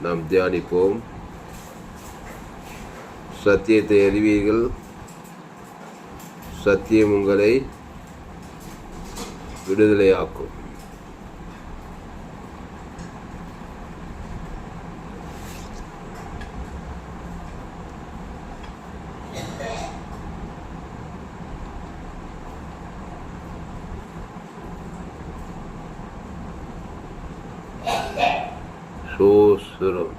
நாம் தியானிப்போம். சத்தியத்தை அறிவீர்கள், சத்தியம் உங்களை விடுதலையாக்கும். சோஸ்திரம்.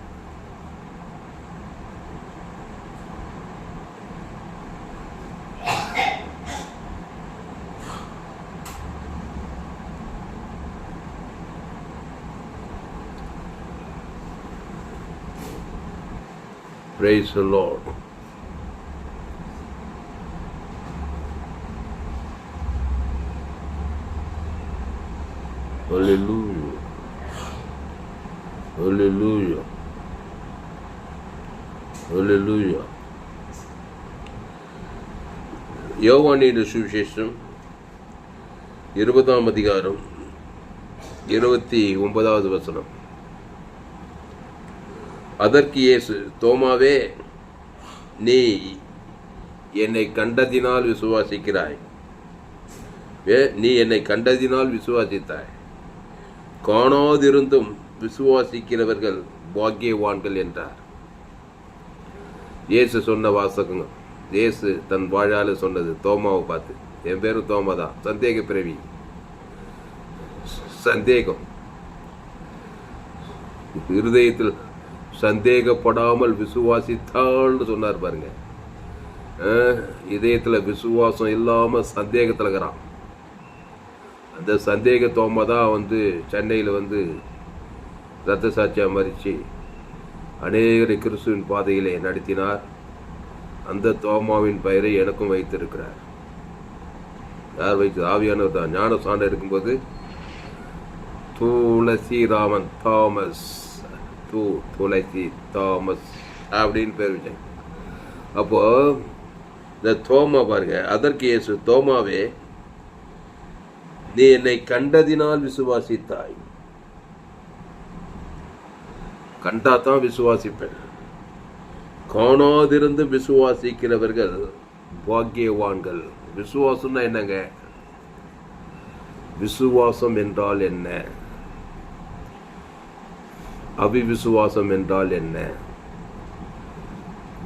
Praise the Lord. Hallelujah. Hallelujah. Hallelujah. யோவானின் சுவிசேஷம் 20ஆம் அதிகாரம் 29வது வசனம். அதற்கு இயேசு, தோமாவே, நீ என்னை கண்டதினால் விசுவாசிக்கிறாய். நீ என்னை கண்டதினால் விசுவாசித்தாய். காணாதிருந்தும் விசுவாசிக்கிறவர்கள் பாக்கியவான்கள் என்றார். இயேசு சொன்ன வாசகங்கள். இயேசு தன் வாழால சொன்னது தோமாவை பார்த்து. என் பேரு தோமா தான், சந்தேக பிறவி. சந்தேகம் இருதயத்தில் சந்தேகப்படாமல் விசுவாசித்தாள்னு சொன்னார் பாருங்க. இதயத்துல விசுவாசம் இல்லாம சந்தேகத்துல இருக்கிறான். அந்த சந்தேக தோமா தான் சென்னையில் ரத்த சாட்சியா மறிச்சு அநேகரை கிறிஸ்துவின் பாதையிலே நடத்தினார். அந்த தோமாவின் பெயரை எனக்கும் வைத்திருக்கிறார். யார் வைத்து? ஆவியானவர் தான். ஞான சான்று இருக்கும்போது துளசிராமன் தாமஸ், துளசி தாமஸ் அப்படின்னு பேர் வச்சாங்க. அப்போ இந்த தோமா பாருங்க. அதற்கு இயேசு, தோமாவே, நீ என்னை கண்டதினால் விசுவாசித்தாய். கண்டாதான் விசுவாசிப்பேன். காணாதிருந்து விசுவாசிக்கிறவர்கள் பாக்கியவான்கள். விசுவாசம்னா என்னங்க? விசுவாசம் என்றால் என்ன? அவிவிசுவாசம் என்றால் என்ன?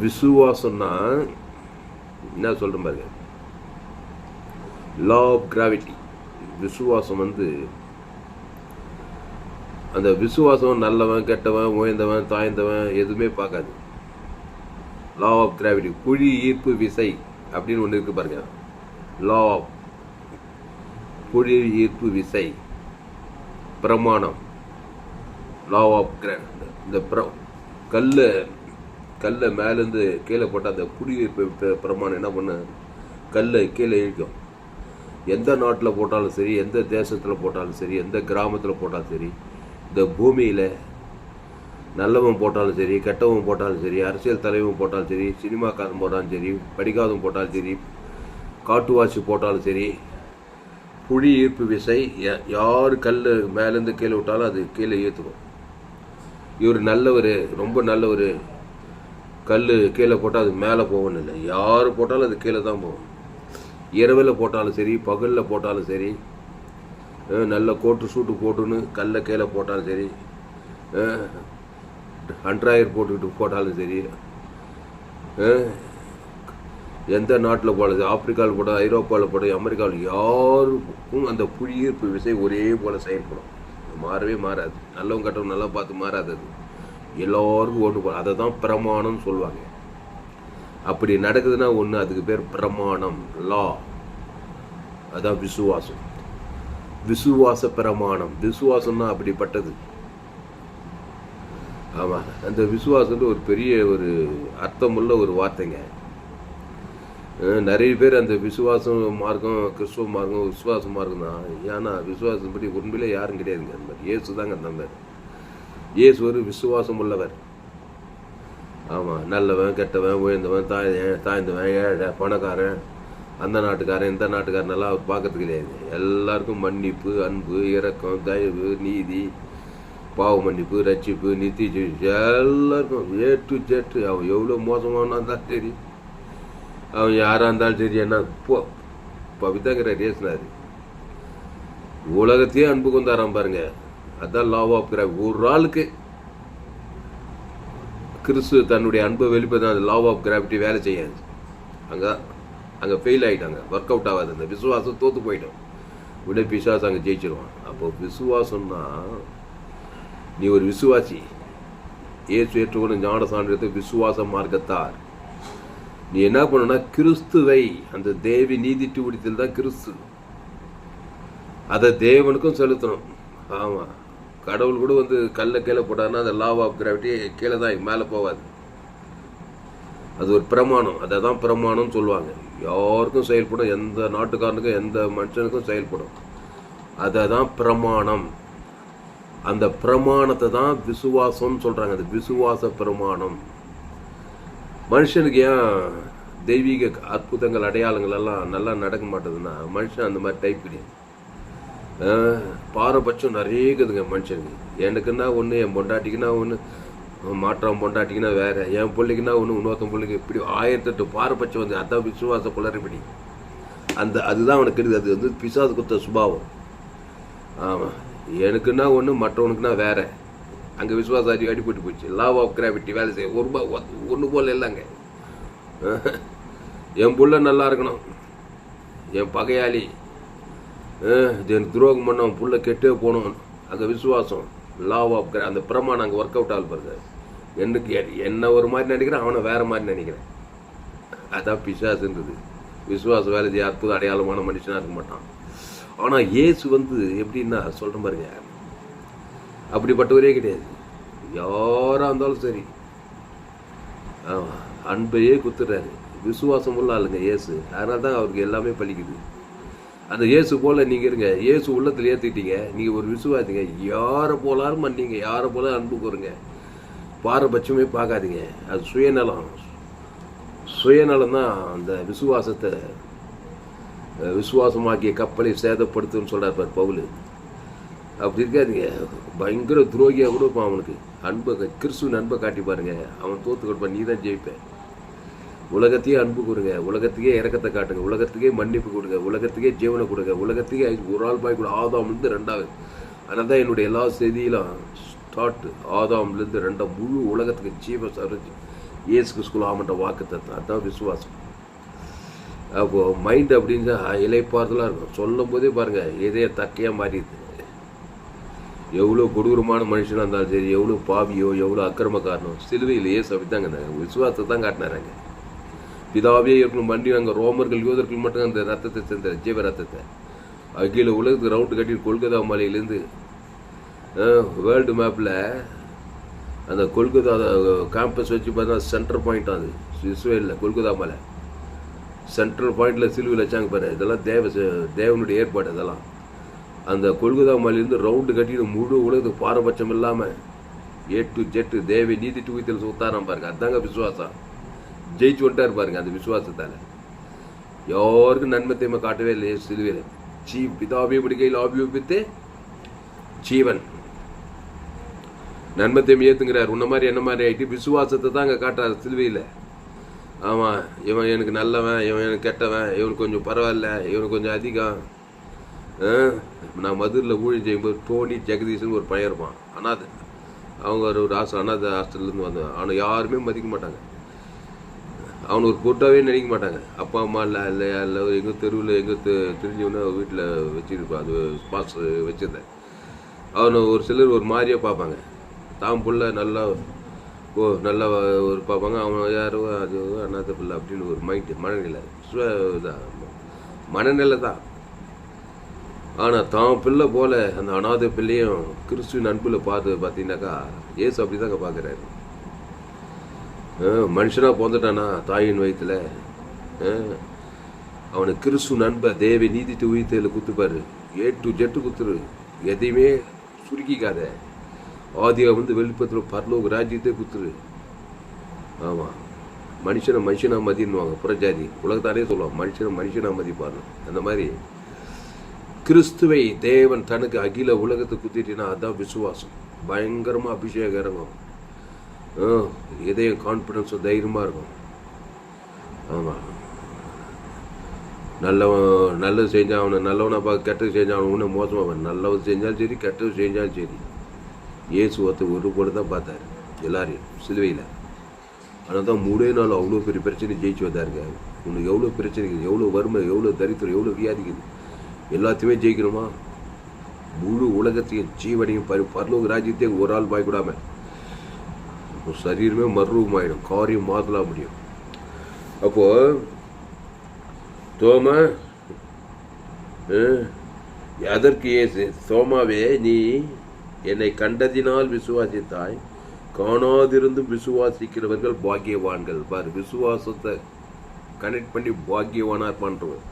விசுவாசம்னா என்ன சொல்ற பாருங்க, லா ஆஃப் கிராவிட்டி. விசுவாசம் அந்த விசுவாசம் நல்லவன் கெட்டவன் உயர்ந்தவன் தாய்ந்தவன் எதுவுமே பார்க்காது. லா ஆஃப் கிராவிட்டி, புவி ஈர்ப்பு விசை அப்படின்னு ஒன்று இருக்கு பாருங்க. லா ஆஃப் புவி ஈர்ப்பு விசை, பிரமாணம். Law of gravity. இந்த கல்லை மேலேருந்து கீழே போட்டால் அந்த புவி ஈர்ப்பு பிரமாணம் என்ன பண்ண, கல்லை கீழே இழுக்கும். எந்த நாட்டில் போட்டாலும் சரி, எந்த தேசத்தில் போட்டாலும் சரி, எந்த கிராமத்தில் போட்டாலும் சரி, இந்த பூமியில் நல்லவன் போட்டாலும் சரி, கெட்டவன் போட்டாலும் சரி, அரசியல் தலைவன் போட்டாலும் சரி, சினிமாக்காரன் போட்டாலும் சரி, படிக்காதவன் போட்டாலும் சரி, காட்டுவாசி போட்டாலும் சரி, புவி ஈர்ப்பு விசை யார் கல் மேலேருந்து கீழே விட்டாலும் அது கீழே ஏற்றுக்கும். இவர் நல்லவர், ரொம்ப நல்லவர், கல் கீழே போட்டால் அது மேலே போகணும் இல்லை. யார் போட்டாலும் அது கீழே தான் போகும். இரவில் போட்டாலும் சரி, பகலில் போட்டாலும் சரி, நல்ல கோட்டு சூட்டு போட்டுன்னு கல்லை கீழே போட்டாலும் சரி, அண்ட்ராயர் போட்டுக்கிட்டு போட்டாலும் சரி, எந்த நாட்டில் போடாது, ஆப்பிரிக்காவில் போட்டால், ஐரோப்பாவில் போட்டால், அமெரிக்காவில், யாருக்கும் அந்த புவியீர்ப்பு விசை ஒரே போல் செயல்படும். மாறவே மாறாது. நல்லவங்க கட்டவங்க நல்லா பார்த்து மாறாது. அது எல்லோருக்கும் ஓட்டு போடும். அதை தான் பிரமாணம்னு சொல்லுவாங்க. அப்படி நடக்குதுன்னா ஒன்று, அதுக்கு பேர் பிரமாணம், லா. அதான் விசுவாசம். விசுவாச பிரமாணம். விசுவாசம்னா அப்படிப்பட்டது. ஆமாம், அந்த விசுவாசம் ஒரு பெரிய ஒரு அர்த்தமுள்ள ஒரு வார்த்தைங்க. நிறைய பேர் அந்த விசுவாசம் மார்க்கம், கிறிஸ்துவ மார்க்கம், விசுவாச மார்க்கம் தான். ஏன்னா விசுவாசம் படி உண்மையிலே யாரும் கிடையாதுங்க. அந்த மாதிரி இயேசு தாங்க அந்த மாதிரி. இயேசு ஒரு விசுவாசம் உள்ளவர். ஆமாம், நல்லவன் கெட்டவன் உயர்ந்தவன் தாய்ந்தவன் ஏழை பணக்காரன், அந்த நாட்டுக்காரன் இந்த நாட்டுக்காரனெல்லாம் அவர் பார்க்கறது கிடையாது. எல்லாருக்கும் மன்னிப்பு, அன்பு, இரக்கம், தயவு, நீதி, பாவ மன்னிப்பு, ரட்சிப்பு, நித்திய ஜீவன் எல்லாருக்கும் ஏ டு ஜெட். அவன் எவ்வளோ மோசமானா இருந்தாலும் சரி, அவன் யாராக இருந்தாலும் சரி, என்ன பவிதாங்கிறார் ஏசுனாரு. உலகத்தையே அன்பு கொண்டாராம் பாருங்க. அதான் லா ஆஃப் கிராவிட்டி. ஒரு ஆளுக்கு கிறிஸ்து தன்னுடைய அன்பை வெளிப்படுத்த அந்த லா ஆஃப் கிராவிட்டி வேலை செய்யாது. அங்கே ஃபெயில் ஆகிட்டாங்க, ஒர்க் அவுட் ஆகாது. அந்த விசுவாசம் தோற்று போயிட்டோம். விட பிசாசம் அங்கே ஜெயிச்சிருவான். அப்போ விசுவாசம்னா நீ ஒரு விசுவாசி, ஏசு ஏற்றுக்கொண்டு ஞான சான்றது விசுவாச மார்க்கத்தார். நீ என்ன பண்ணணும்னா கிறிஸ்துவை, அந்த தேவி நீதி பிடித்தல் தான் கிறிஸ்து, அதை தேவனுக்கும் செலுத்தணும். ஆமாம், கடவுள் கூட வந்து கல்லை கீழே போட்டாருன்னா அந்த லா ஆஃப் கிராவிட்டி கீழே தான், மேலே போகாது. அது ஒரு பிரமாணம். அதை தான் பிரமாணம்னு சொல்லுவாங்க. யாருக்கும் செயல்படும், எந்த நாட்டுக்காரனுக்கும் எந்த மனுஷனுக்கும் செயல்படும். அதை தான் பிரமாணம். அந்த பிரமாணத்தை தான் விசுவாசம்னு சொல்கிறாங்க. அது விசுவாச பிரமாணம். மனுஷனுக்கு ஏன் தெய்வீக அற்புதங்கள் அடையாளங்கள் எல்லாம் நல்லா நடக்க மாட்டேதுன்னா, மனுஷன் அந்த மாதிரி டைப் கிடையாது. பாரபட்சம் நிறைய இருக்குதுங்க மனுஷனுக்கு. எனக்குன்னா ஒன்று, என் பொண்டாட்டிக்குன்னா ஒன்று, மாற்றம் பொண்டாட்டிக்குன்னா வேறு, என் பிள்ளைக்குன்னா ஒன்று, இன்னொருத்தன் பிள்ளைக்கு இப்படி 1008 பாரபட்சம் வந்து. அதுதான் விசுவாச குளறுபடி. அதுதான் அவனுக்கு இருக்குது. அது வந்து பிசாசு குத்த சுபாவம். ஆமாம், எனக்குன்னா ஒன்று, மற்றவனுக்குன்னா வேறு. அங்கே விசுவாசம் அடிபட்டு போச்சு. லா ஆஃப் கிராவிட்டி வேலை செய்ய ஒன்று போல் இல்லைங்க. என் புள்ள நல்லா இருக்கணும், என் பகையாளி எனக்கு துரோகம் பண்ண அவன் புள்ள கெட்டே போகணும். அங்கே விசுவாசம், லா ஆஃப் அந்த பிரமாணம் அங்கே ஒர்க் அவுட் ஆகுது பாருங்க. என்ன ஒரு மாதிரி நினைக்கிறேன், அவனை வேற மாதிரி நினைக்கிறேன். அதான் பிசாசுன்றது. விசுவாசம் வேலை செய்ய அற்புத அடையாளமான மனுஷனாக இருக்க மாட்டான். ஆனால் இயேசு வந்து எப்படின்னா சொல்கிற பாருங்க, அப்படிப்பட்டவரே கிடையாது. யாராக இருந்தாலும் சரி அன்பையே குத்துறாரு. விசுவாசம் உள்ள ஆளுங்க இயேசு. அதனால தான் அவருக்கு எல்லாமே பலிக்குது. அந்த இயேசு போல் நீங்கள் இருங்க. இயேசு உள்ளத்தில் ஏற்றிக்கிட்டீங்க, நீங்கள் ஒரு விசுவாசிங்க. யாரை போலாலும் பண்ணீங்க, யாரை போல அன்பு கூறுங்க. பாரபட்சமே பார்க்காதீங்க. அது சுயநலம் தான் அந்த விசுவாசத்தை, விசுவாசமாக்கிய கப்பலை சேதப்படுத்துன்னு சொல்கிறார் பவுல். அப்படி இருக்காதீங்க. பயங்கர துரோகியாக கூட இருப்பான். அவனுக்கு அன்பை, கிறிஸ்துவின் அன்பை காட்டி பாருங்க, அவன் தோற்று கொடுப்பான். நீ தான் ஜெயிப்பேன். உலகத்தையே அன்பு கொடுங்க, உலகத்துக்கே இறக்கத்தை காட்டுங்க, உலகத்துக்கே மன்னிப்பு கொடுங்க, உலகத்துக்கே ஜீவனை கொடுங்க, உலகத்துக்கே ஒரு ஆள் பாய் கூட. ஆதாம்லேருந்து 2வது. அதனால தான் என்னுடைய எல்லா செய்தியிலும் ஸ்டார்ட் ஆதாம்லேருந்து 2 முழு உலகத்துக்கு ஜீவ சரஞ்சு இயேசு கிறிஸ்துவுக்குள் ஆமன்ற வாக்குத்தத்தம். அதுதான் விசுவாசம். அப்போது மைண்ட் அப்படின்னு இலைப்பாறுதலாக இருக்கும். சொல்லும் போதே பாருங்கள், இதே தக்கையாக மாறிடுது. எவ்வளோ கொடூரமான மனுஷனாக இருந்தாலும் சரி, எவ்வளோ பாவியோ, எவ்வளோ அக்கிரமக்காரனோ, சிலுவையில் இயேசு அப்படி தாங்க விசுவாசத்தை தான் காட்டினாராங்க. பிதாவே இருக்கணும் மண்டி. அங்கே ரோமர்கள் யூதர்கள் மட்டும் அந்த ரத்தத்தை சேர்ந்த ஜீவ ரத்தத்தை அகில உலகத்துக்கு ரவுண்டு கட்டி கொல்கத்தா மலையிலேருந்து வேர்ல்டு மேப்பில் அந்த கொல்கத்தா கேம்பஸ் வச்சு பார்த்தா சென்டர் பாயிண்ட். அது இஸ்ரேலில் கொல்கத்தா மலை சென்ட்ரல் பாயிண்டில் சிலுவையில் வச்சாங்க பாரு. இதெல்லாம் தேவனுடைய ஏற்பாடு. இதெல்லாம் அந்த கொல்கத்தா மலையிலேருந்து ரவுண்டு கட்டிட்டு முழு உலகத்துக்கு பாரபட்சம் இல்லாமல் ஏ டு ஜெட்டு தேவி நீதி டுவித்தில் சுத்தாராம் பாருங்க. அதுதாங்க விசுவாசம். ஜெயிச்சு வந்துட்டார் பாருங்க. அந்த விசுவாசத்தால் யாருக்கும் நன்மை தீமை காட்டவே இல்லையே சிலுவையில். பிதாவே பிடிக்கையில் ஆபியோபித்து ஜீவன் நன்மை தீமை ஏற்றுங்கிறார். உன்ன மாதிரி என்ன மாதிரி ஆகிட்டு விசுவாசத்தை தான் அங்கே காட்டுறாரு சிலுவையில். ஆமாம், இவன் எனக்கு நல்லவன், இவன் எனக்கு கெட்டவன், இவனுக்கு கொஞ்சம் பரவாயில்ல, இவனுக்கு கொஞ்சம் அதிகம். நான் மதுரில் ஊழல் செய்யும்போது டோனி ஜெகதீஷன் ஒரு பையன் இருப்பான், அனாதை. அவங்க ஒரு அனாதை ஹாஸ்டல்லேருந்து வந்தவன். அவனை யாருமே மதிக்க மாட்டாங்க. அவனை ஒரு பொருட்டாவே நினைக்க மாட்டாங்க. அப்பா அம்மா இல்லையா இல்லை எங்கள் தெருவில் எங்கள் தெரிஞ்சவன வீட்டில் வச்சுருப்பான். அது பாஸ் வச்சுருந்தேன். அவனை ஒரு சிலர் ஒரு மாதிரியாக பார்ப்பாங்க. தான் புள்ள நல்லா நல்லா ஒரு பார்ப்பாங்க. அவன் யாரோ அது அனாதை பிள்ளை அப்படின்னு ஒரு மனநிலை மனநிலை தான். ஆனால் தான் பிள்ளை போல அந்த அனாதை பிள்ளையும் கிறிஸ்துவின் அன்பில் பார்த்தீங்கன்னாக்கா ஏசு அப்படி தாங்க பார்க்குறாரு. மனுஷனாக பிறந்துட்டானா தாயின் வயிற்றுல, அவனுக்கு கிறிஸ்துவின் அன்பை தேவை நீதிட்டு உயிர்த்தையில் குத்துப்பாரு. A to jet குத்துரு. எதையுமே சுருக்கிக்காத. ஆதியாக வந்து வெளிப்பத்தில் பரலோக ராஜ்யத்தை குத்துரு. ஆமாம், மனுஷனாக மதின்னுவாங்க புறஜாதி. உலகத்தாலே சொல்லுவாங்க மனுஷனாக மதிப்பாரு. அந்த மாதிரி கிறிஸ்துவை தேவன் தனக்கு அகில உலகத்தை குத்திட்டினா அதான் விசுவாசம். பயங்கரமாக அபிஷேகம் இறங்கும். இதயம் கான்ஃபிடன்ஸும் தைரியமாக இருக்கும். ஆமாம், நல்லது செஞ்சால் அவனை நல்லவனை பார்க்க, கெட்டது செஞ்சால் அவனை இன்னும் மோசமாக. நல்லது செஞ்சாலும் சரி, கெட்டது செஞ்சாலும் சரி, இயேசு ஒரு போல தான் பார்த்தாரு எல்லாரையும் சிலுவையில். ஆனால் தான் 3 நாள் அவ்வளோ பெரிய பிரச்சனை ஜெயிச்சு வந்தாருங்க. உனக்கு எவ்வளோ பிரச்சனைக்குது, எவ்வளோ வறுமை, எவ்வளோ தரித்திரம், எவ்வளோ வியாதிக்குது, எல்லாத்தையுமே ஜெயிக்கணுமா? முழு உலகத்தையும் ஜீவனையும் பரலோக ராஜ்யத்தையும் ஒரு ஆள் பாய்க்கூடாம சரீரமே மர்ரூபமாயிடும், காரியம் மாற்றலாம் முடியும். அப்போ தோமா அதற்கு இயேசு, தோமாவே நீ என்னை கண்டதினால் விசுவாசித்தாய், காணாதிருந்து விசுவாசிக்கிறவர்கள் பாக்கியவான்கள். பாரு, விசுவாசத்தை கனெக்ட் பண்ணி பாக்கியவானா இருப்பான்றவன்.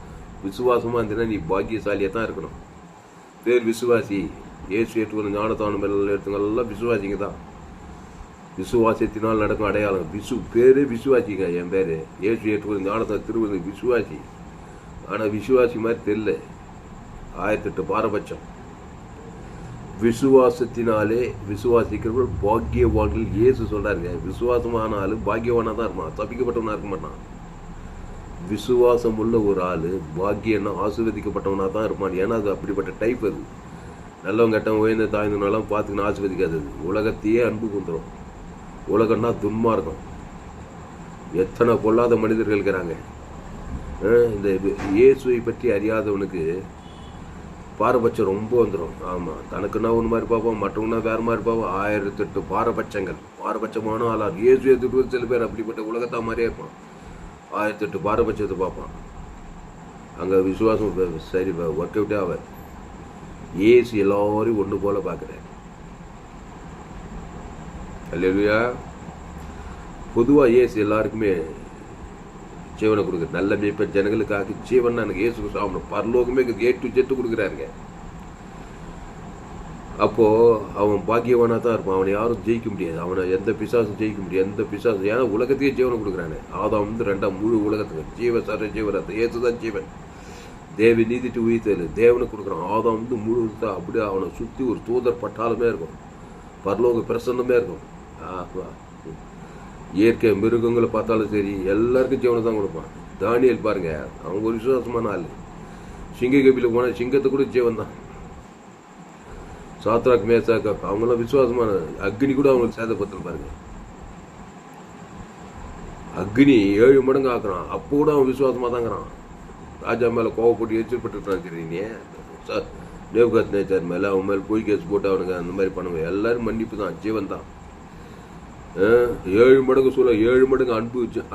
விசுவாசமாக இருந்தீங்கன்னா நீ பாக்கியசாலியாக தான் இருக்கணும். பேர் விசுவாசி. ஏசு ஏற்றுக்கொள்ள ஞானத்தானம் எடுத்துங்கெல்லாம் விசுவாசிங்க தான். விசுவாசத்தினால் நடக்கும் அடையாளம் பேரே விசுவாசிங்க. என் பேர் ஏசு ஏற்றுக்கொள்ள ஞானத்தை திருவது விசுவாசி. ஆனால் விசுவாசி மாதிரி தெரியல. 1008 பாரபட்சம். விசுவாசத்தினாலே விசுவாசிக்கிறவர்கள் பாக்கியவான்கள். இயேசு சொல்றாருங்க, விசுவாசமானாலும் பாக்கியவானா தான் இருப்பான், தப்பிக்கப்பட்டவனா இருக்க மாட்டான். விசுவாசம் உள்ள ஒரு ஆள் பாக்கியன்னா ஆசீர்வதிக்கப்பட்டவனா தான் இருப்பான். ஏன்னா அது அப்படிப்பட்ட டைப். அது நல்லவங்க கெட்டவன் உயர்ந்த தாய்ந்தனாலும் பார்த்துக்கணும் ஆசீர்வதிக்காதது. உலகத்தையே அன்பு கொண்டுரும். உலகம்னா துன்மார்க்கம். எத்தனை பொல்லாத மனிதர்கள் இருக்கிறாங்க. இந்த இயேசுவை பற்றி அறியாதவனுக்கு பாரபட்சம் ரொம்ப வந்துடும். ஆமாம், தனக்குன்னா ஒன்று மாதிரி பார்ப்போம், மற்றவங்கன்னா வேறு மாதிரி பார்ப்போம். 1008 பாரபட்சங்கள். பாரபட்சமான ஆளாக இயேசு எடுத்துட்டு சில பேர் அப்படிப்பட்ட உலகத்தா மாதிரியே இருப்பான். 1008 பாரபட்சத்தை பார்ப்பான். அங்கே விசுவாசம் சரி ஒர்க் அவுட்டே ஆகாது. இயேசு எல்லாரையும் ஒன்று போல பார்க்குறேன். அல்லேலூயா. பொதுவாக இயேசு எல்லாருக்குமே ஜீவனை கொடுக்குற நல்ல மேய்ப்பன் ஜனங்களுக்காக ஜீவன் எனக்கு இயேசு சாப்பிடணும். பரலோகமே A to Z கொடுக்குறாருங்க. அப்போது அவன் பாக்கியவானாக தான் இருப்பான். அவனை யாரும் ஜெயிக்க முடியாது. அவனை எந்த பிசாசும் ஜெயிக்க முடியாது. எந்த பிசாசு, ஏன்னா உலகத்தையே ஜீவனை கொடுக்குறானே. ஆதாம் 2 முழு உலகத்துக்கு ஜீவ சர ஜீவரத்தை இயேசு தான் ஜீவன். தேவி நீதிட்டு உயிர்த்தல் தேவனை கொடுக்குறான். ஆதாம் முழு அப்படியே அவனை சுற்றி ஒரு தூதர் பட்டாலுமே இருக்கும். பரலோக பிரசன்னமே இருக்கும். இயற்கை மிருகங்களை பார்த்தாலும் சரி, எல்லாருக்கும் ஜீவனை தான் கொடுப்பான். தானியல் பாருங்க, அவங்க ஒரு விசுவாசமான ஆள். சிங்க கபில போனால் சிங்கத்தை கூட ஜீவன் தான். சாத்ராக் மேசாக்கா அவங்களாம் விசுவாசமான. அக்னி கூட அவங்களுக்கு சேதப்பத்தில் பாருங்க. அக்னி 7 மடங்கு ஆக்குறான். அப்போ கூட அவன் விசுவாசமாக தாங்கிறான். ராஜா மேலே கோவப்பட்டு எச்சரிப்பட்டுருக்கான். தெரியுங்க, நேபுகாத் நேச்சார் மேலே அவன் மேலே பொய் கேஸ் போட்டு அவனுங்க அந்த மாதிரி பண்ணுவேன். எல்லாரும் மன்னிப்பு தான், ஜீவன் தான். 7 மடங்கு 7 மடங்கு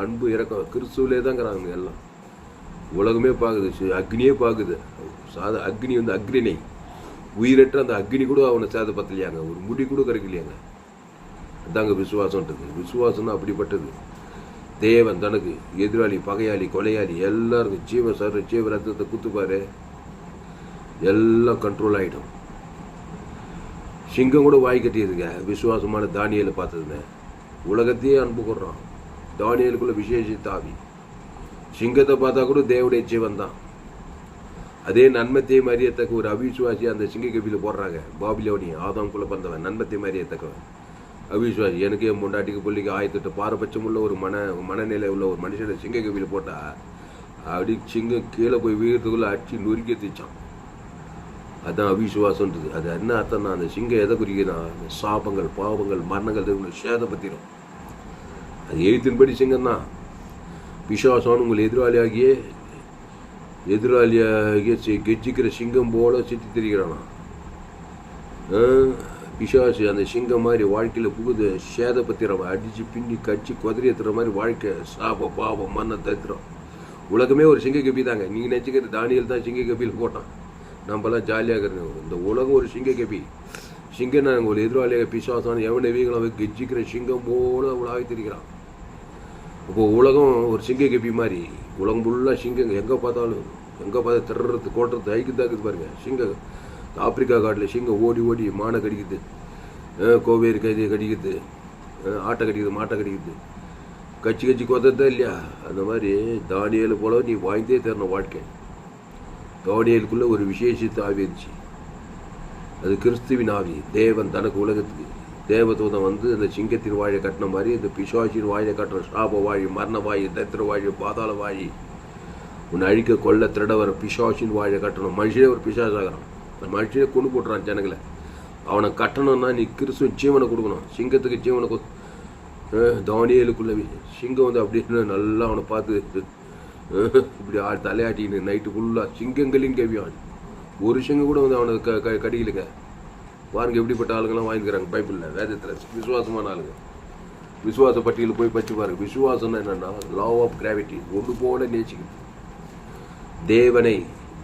அன்பு இறக்கம் கிறிஸ்துவிலே தாங்கிறாங்க. எல்லாம் உலகமே பார்க்குது, அக்னியே பார்க்குது. அக்னி அக்னினை உயிரற்ற அந்த அக்னி கூட அவனை சேதப்பத்தலையாங்க. ஒரு முடி கூட கிடைக்கலையாங்க. அதாங்க விசுவாசம்ன்றது. விசுவாசம்னா அப்படிப்பட்டது. தேவன் தனக்கு எதிராளி, பகையாளி, கொலையாளி எல்லாருக்கும் ஜீவ ரத்தத்தை குத்துப்பாரு, எல்லாம் கண்ட்ரோல் ஆகிடும். சிங்கம் கூட வாய் கட்டியிருக்க விசுவாசமான தானியலை பார்த்ததுன்னு. உலகத்தையே அன்பு கொடுறான். தானியலுக்குள்ள விசேஷித்த ஆவி. சிங்கத்தை பார்த்தா கூட தேவடைய ஜீவன் தான். அதே நன்மத்தையும் அறியத்தக்க ஒரு அவிசுவாசி அந்த சிங்க கபியில் போடுறாங்க. பாபிலோனி ஆதாம்குள்ள பிறந்தவன் நன்மத்தையும் அறியத்தக்கவன் அவிசுவாசி. எனக்கு என் பொண்டாட்டிக்கு பிள்ளைக்கு 1008 பாரபட்சம் உள்ள ஒரு மனநிலை உள்ள ஒரு மனுஷனை சிங்க கபியில் போட்டா அப்படி சிங்கம் கீழே போய் வீரத்துக்குள்ள அடிச்சு நொறுக்கி திச்சான். அதுதான் அவிசுவாசன்றது. அது என்ன அர்த்தம்னா, அந்த சிங்கம் எதை குறிக்கிறான்? சாபங்கள், பாவங்கள், மரணங்கள் சேதப்பத்திரும். அது எழுத்தின்படி சிங்கம் தான். பிசாசான உங்கள் எதிராளியாகிய கெஜிக்கிற சிங்கம் போல சுற்றி திரிகிறானா. பிசாசு அந்த சிங்கம் மாதிரி வாழ்க்கையில் புகுது சேதப்பத்திரம். அடித்து பின்னி கட்சி குதிரை ஏற்றுற மாதிரி வாழ்க்கை. சாப பாவம் மரணம் தரித்திரம். உலகமே ஒரு சிங்க கபி தாங்க. நீங்கள் நினச்சிக்கிறது தானியல் தான் சிங்க கபியில் போட்டான். நம்மளாம் ஜாலியாக இருக்கிறோம். இந்த உலகம் ஒரு சிங்க கபி. சிங்கம் நாங்கள் ஒரு எதிராளியாக பிசாசான எவனை வீங்களாக கெஜிக்கிற சிங்கம் போல உலாவி திரிக்கிறான். இப்போ உலகம் ஒரு சிங்க கபி மாதிரி. உலகம் ஃபுல்லாக சிங்கங்க. எங்கே பார்த்தா திறறது கோட்டுறது ஐக்குதாக்குது பாருங்க. சிங்கம் ஆப்பிரிக்கா காட்டில் சிங்கம் ஓடி ஓடி மானை கடிக்குது, கோவேரி கடிக்குது, ஆட்டை கடிக்குது, மாட்டை கடிக்குது, கட்சி கொத்ததா இல்லையா? அந்த மாதிரி தானியல் போல நீ வாழ்ந்தே தரணும் வாழ்க்கை. தானியேலுக்குள்ள ஒரு விசேஷித்த ஆவி இருந்துச்சு. அது கிறிஸ்துவின் ஆவி. தேவன் தனக்கு உலகத்துக்கு தேவதூதன் வந்து அந்த சிங்கத்தின் வாயை கட்டின மாதிரி இந்த பிசாசின் வாயை கட்டுற சாப வாயி, மரண வாயி, தத்திர வாயி, பாதாள வாயி, உன்னை அழிக்க கொள்ள திருட வர பிசாசின் வாயை கட்டணும். மனுஷனே ஒரு பிசாசு ஆகிறான். அந்த மனுஷனே கொண்டு போட்டுறான் ஜனங்களை. அவனை கட்டணும்னா நீ கிறிஸ்துவ ஜீவனை கொடுக்கணும். சிங்கத்துக்கு ஜீவனை தானியேலுக்குள்ள சிங்கம் வந்து அப்படின்னு நல்லா அவனை பார்த்து இப்படி தலையாட்டின்னு நைட்டு ஃபுல்லாக சிங்கங்களின் கவியான். ஒரு சிங்கம் கூட வந்து அவனை கடிக்கலுங்க. பாருங்க எப்படிப்பட்ட ஆளுங்கெல்லாம் வாங்கிக்கிறாங்க பைபிளில், வேதத்தில். விசுவாசமான ஆளுங்க. விசுவாச பட்டியலில் போய் பச்சு பாருங்க. விசுவாசம்னா என்னன்னா லா ஆஃப் கிராவிட்டி. ஒன்று போல நேசிக்கும் தேவனை.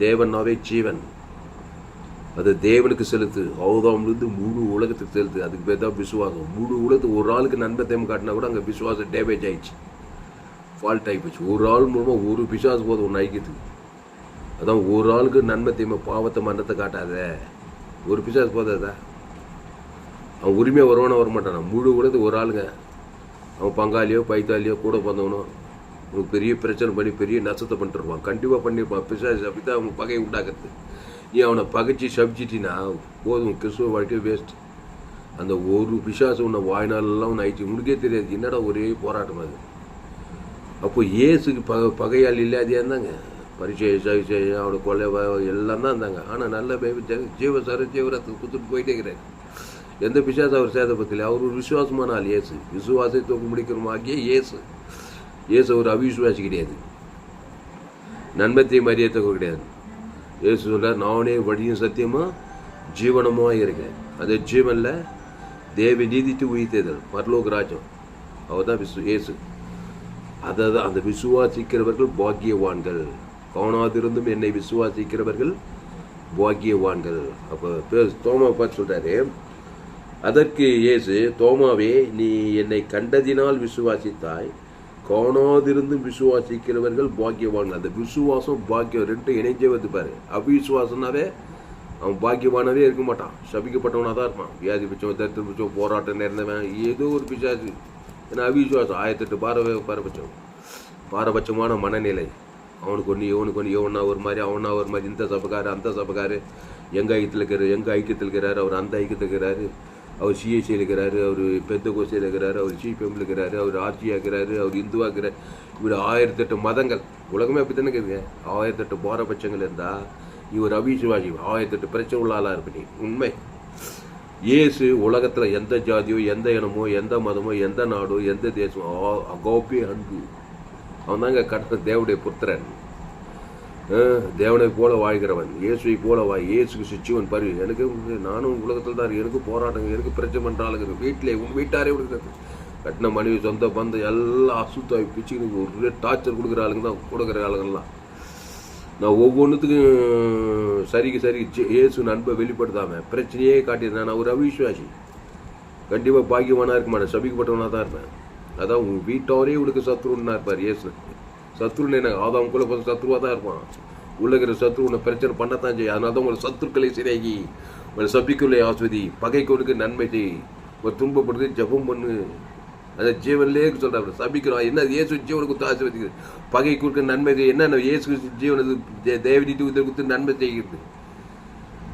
தேவனாவே ஜீவன். அது தேவனுக்கு செலுத்து. அவதாமிலிருந்து முழு உலகத்துக்கு செலுத்து. அதுக்கு பேர் தான் விசுவாசம். முழு உலகத்துக்கு ஒரு ஆளுக்கு நன்மை தேவை காட்டினா கூட அங்கே விசுவாசம் டேமேஜ் ஆயிடுச்சு, ஃபால்ட் ஆகிப்போச்சு. ஒரு ஆள் மூலமாக ஒரு பிசாசு போதும் ஒன்று ஐக்கியத்துக்கு. அதான் ஒரு ஆளுக்கு நன்மை தீமை பாவத்தை மரணத்தை காட்டாத. ஒரு பிசாசு போதாதா? அவன் உரிமையாக வருவானா வரமாட்டானா? முழு உலகத்துக்கு ஒரு ஆளுங்க. அவன் பங்காளியோ பைத்தாலியோ கூட பிறந்தவனோ அவனுக்கு பெரிய பிரச்சனை பண்ணி பெரிய நஷ்டத்தை பண்ணிட்டுருப்பான். கண்டிப்பாக பண்ணியிருப்பான். பிசாசு அப்படி தான் அவன் பகையை உண்டாக்குறது. நீ அவனை பகைச்சி சபிச்சிட்டினா போதும், கிறிஸ்துவ வாழ்க்கை வேஸ்ட். அந்த ஒரு பிசாசு உன்னை வாய்நாளெல்லாம் உன்னை ஆயிடுச்சு. உனக்கே தெரியாது என்னடா ஒரே போராட்டம் அது. அப்போ ஏசுக்கு பகையால் இல்லாதையா இருந்தாங்க. பரிச்சை அவனை கொலை எல்லாம் தான் இருந்தாங்க. ஆனால் நல்ல ஜீவரத்துக்கு குத்துட்டு போயிட்டே இருக்கிறாரு. எந்த பிசாசு அவர் சேதப்பத்தில. அவர் ஒரு விசுவாசமான ஆள். ஏசு விசுவாசத்தை முடிக்கிறமாகிய ஏசு ஒரு அவிசுவாசி கிடையாது. நன்மத்தை மரியாதை கிடையாது. ஏசு சொல்ல நானே வழியும் சத்தியமா ஜீவனமாக இருக்கேன். அந்த ஜீவனில் தேவ நீதித்து உயிர்த்தேதல் பரலோக ராஜ்யம். அவர் தான் ஏசு. அதாவது அந்த விசுவாசிக்கிறவர்கள் பாக்கியவான்கள். காணாதிருந்தும் என்னை விசுவாசிக்கிறவர்கள் பாக்கியவான்கள். அப்போ தோமா பார்த்து சொல்றாரு. அதற்கு இயேசு, தோமாவே நீ என்னை கண்டதினால் விசுவாசித்தாய், காணாதிருந்தும் விசுவாசிக்கிறவர்கள் பாக்கியவான்கள். அந்த விசுவாசம் பாக்கியம் ரெண்டும் இணைஞ்சே வந்து பாரு. அவிசுவாசம்னாவே அவன் பாக்கியவானவே இருக்க மாட்டான். சபிக்கப்பட்டவனாக தான் இருப்பான். வியாதி பிச்சவன், தரித்திர பிச்சவன், போராட்டம் நேர்ந்தவன், ஏதோ ஒரு பிசாசு. ஏன்னா அவிசுவாசம் 1008 பாரபட்சமான மனநிலை. அவனுக்கு ஒன்று இவனுக்கு ஒன்று, இவனா ஒரு மாதிரி அவனா ஒரு மாதிரி, இந்த சபைக்காரு அந்த சபைக்காரு, எங்கள் ஐக்கியத்தில் இருக்கிறாரு, அவர் அந்த ஐக்கியத்தில் இருக்கிறாரு, அவர் சிஎஸ்சியில் இருக்கிறாரு, அவர் பெத்த கோசியில் இருக்கிறாரு, அவர் சிபிஎம்ல இருக்கிறாரு, அவர் ஆர்சியாக இருக்கிறாரு, அவர் இந்துவாக இருக்கிறார். இப்படி 1008 மதங்கள். உலகமே அப்படி தானே இருக்குதுங்க. 1008 பாரபட்சங்கள் இருந்தால் நீ ஒரு அவிசுவாசி. 1008 பிரச்சனை உள்ள ஆளாக இருப்ப நீ. உண்மை. இயேசு உலகத்தில் எந்த ஜாதியோ எந்த இனமோ எந்த மதமோ எந்த நாடோ எந்த தேசமோ அகோப்பே அன்பு. அவன் தாங்க கடத்த தேவனுடைய புத்திரன். தேவனை போல வாழ்கிறவன். இயேசுவை போல இயேசுக்கு சிச்சுவன் பாரு. எனக்கு நானும் உலகத்தில் தான் எனக்கு போராட்டங்க, எனக்கு பிரச்சனை பண்ணுறாளுங்க. வீட்டிலே உன் வீட்டாரே கொடுக்குறது. கட்டின மனைவி சொந்த பந்தம் எல்லாம் அசுத்தாய் பிச்சுக்கு ஒரு டார்ச்சர் கொடுக்குற ஆளுங்க தான் கொடுக்குற ஆளுங்கள்லாம். நான் ஒவ்வொன்றுத்துக்கும் சரி இயேசு அன்பை வெளிப்படுத்தாமல் பிரச்சனையே காட்டியிருந்தேன். நான் ஒரு அவிசுவாசி. கண்டிப்பாக பாக்கியவானா இருக்க மாட்டேன், சபிக்கப்பட்டவனாக தான் இருப்பேன். அதான் உன் வீட்டோரே உனக்கு சத்ருன்னா இருப்பார் இயேசு. சத்ருன்னு என்ன ஆதாமுக்குள்ள பார்த்து சத்ருவாக தான் இருப்பான். உள்ளகிற சத்ரு உன்னை பிரச்சனை பண்ணத்தான் செய்யும். அதனால தான் உங்களை சத்துருக்களை சிறையாகி உங்களை சபிக்குள்ளே ஆஸ்வதி, பகைக்கோனுக்கு நன்மை செய், ஒரு துன்பப்படுறது ஜபம் பண்ணு. அந்த ஜீவன்லேயே சொல்கிறார். சபிக்கிறோம் என்ன இயேசு ஜீவனுக்கு ஆசிர்வதிக்கிறது, பகை கொடுக்க நன்மை செய்ய. என்ன இயேசு ஜீவனுக்கு தேவனிட்டு கொடுத்து நன்மை செய்கிறது.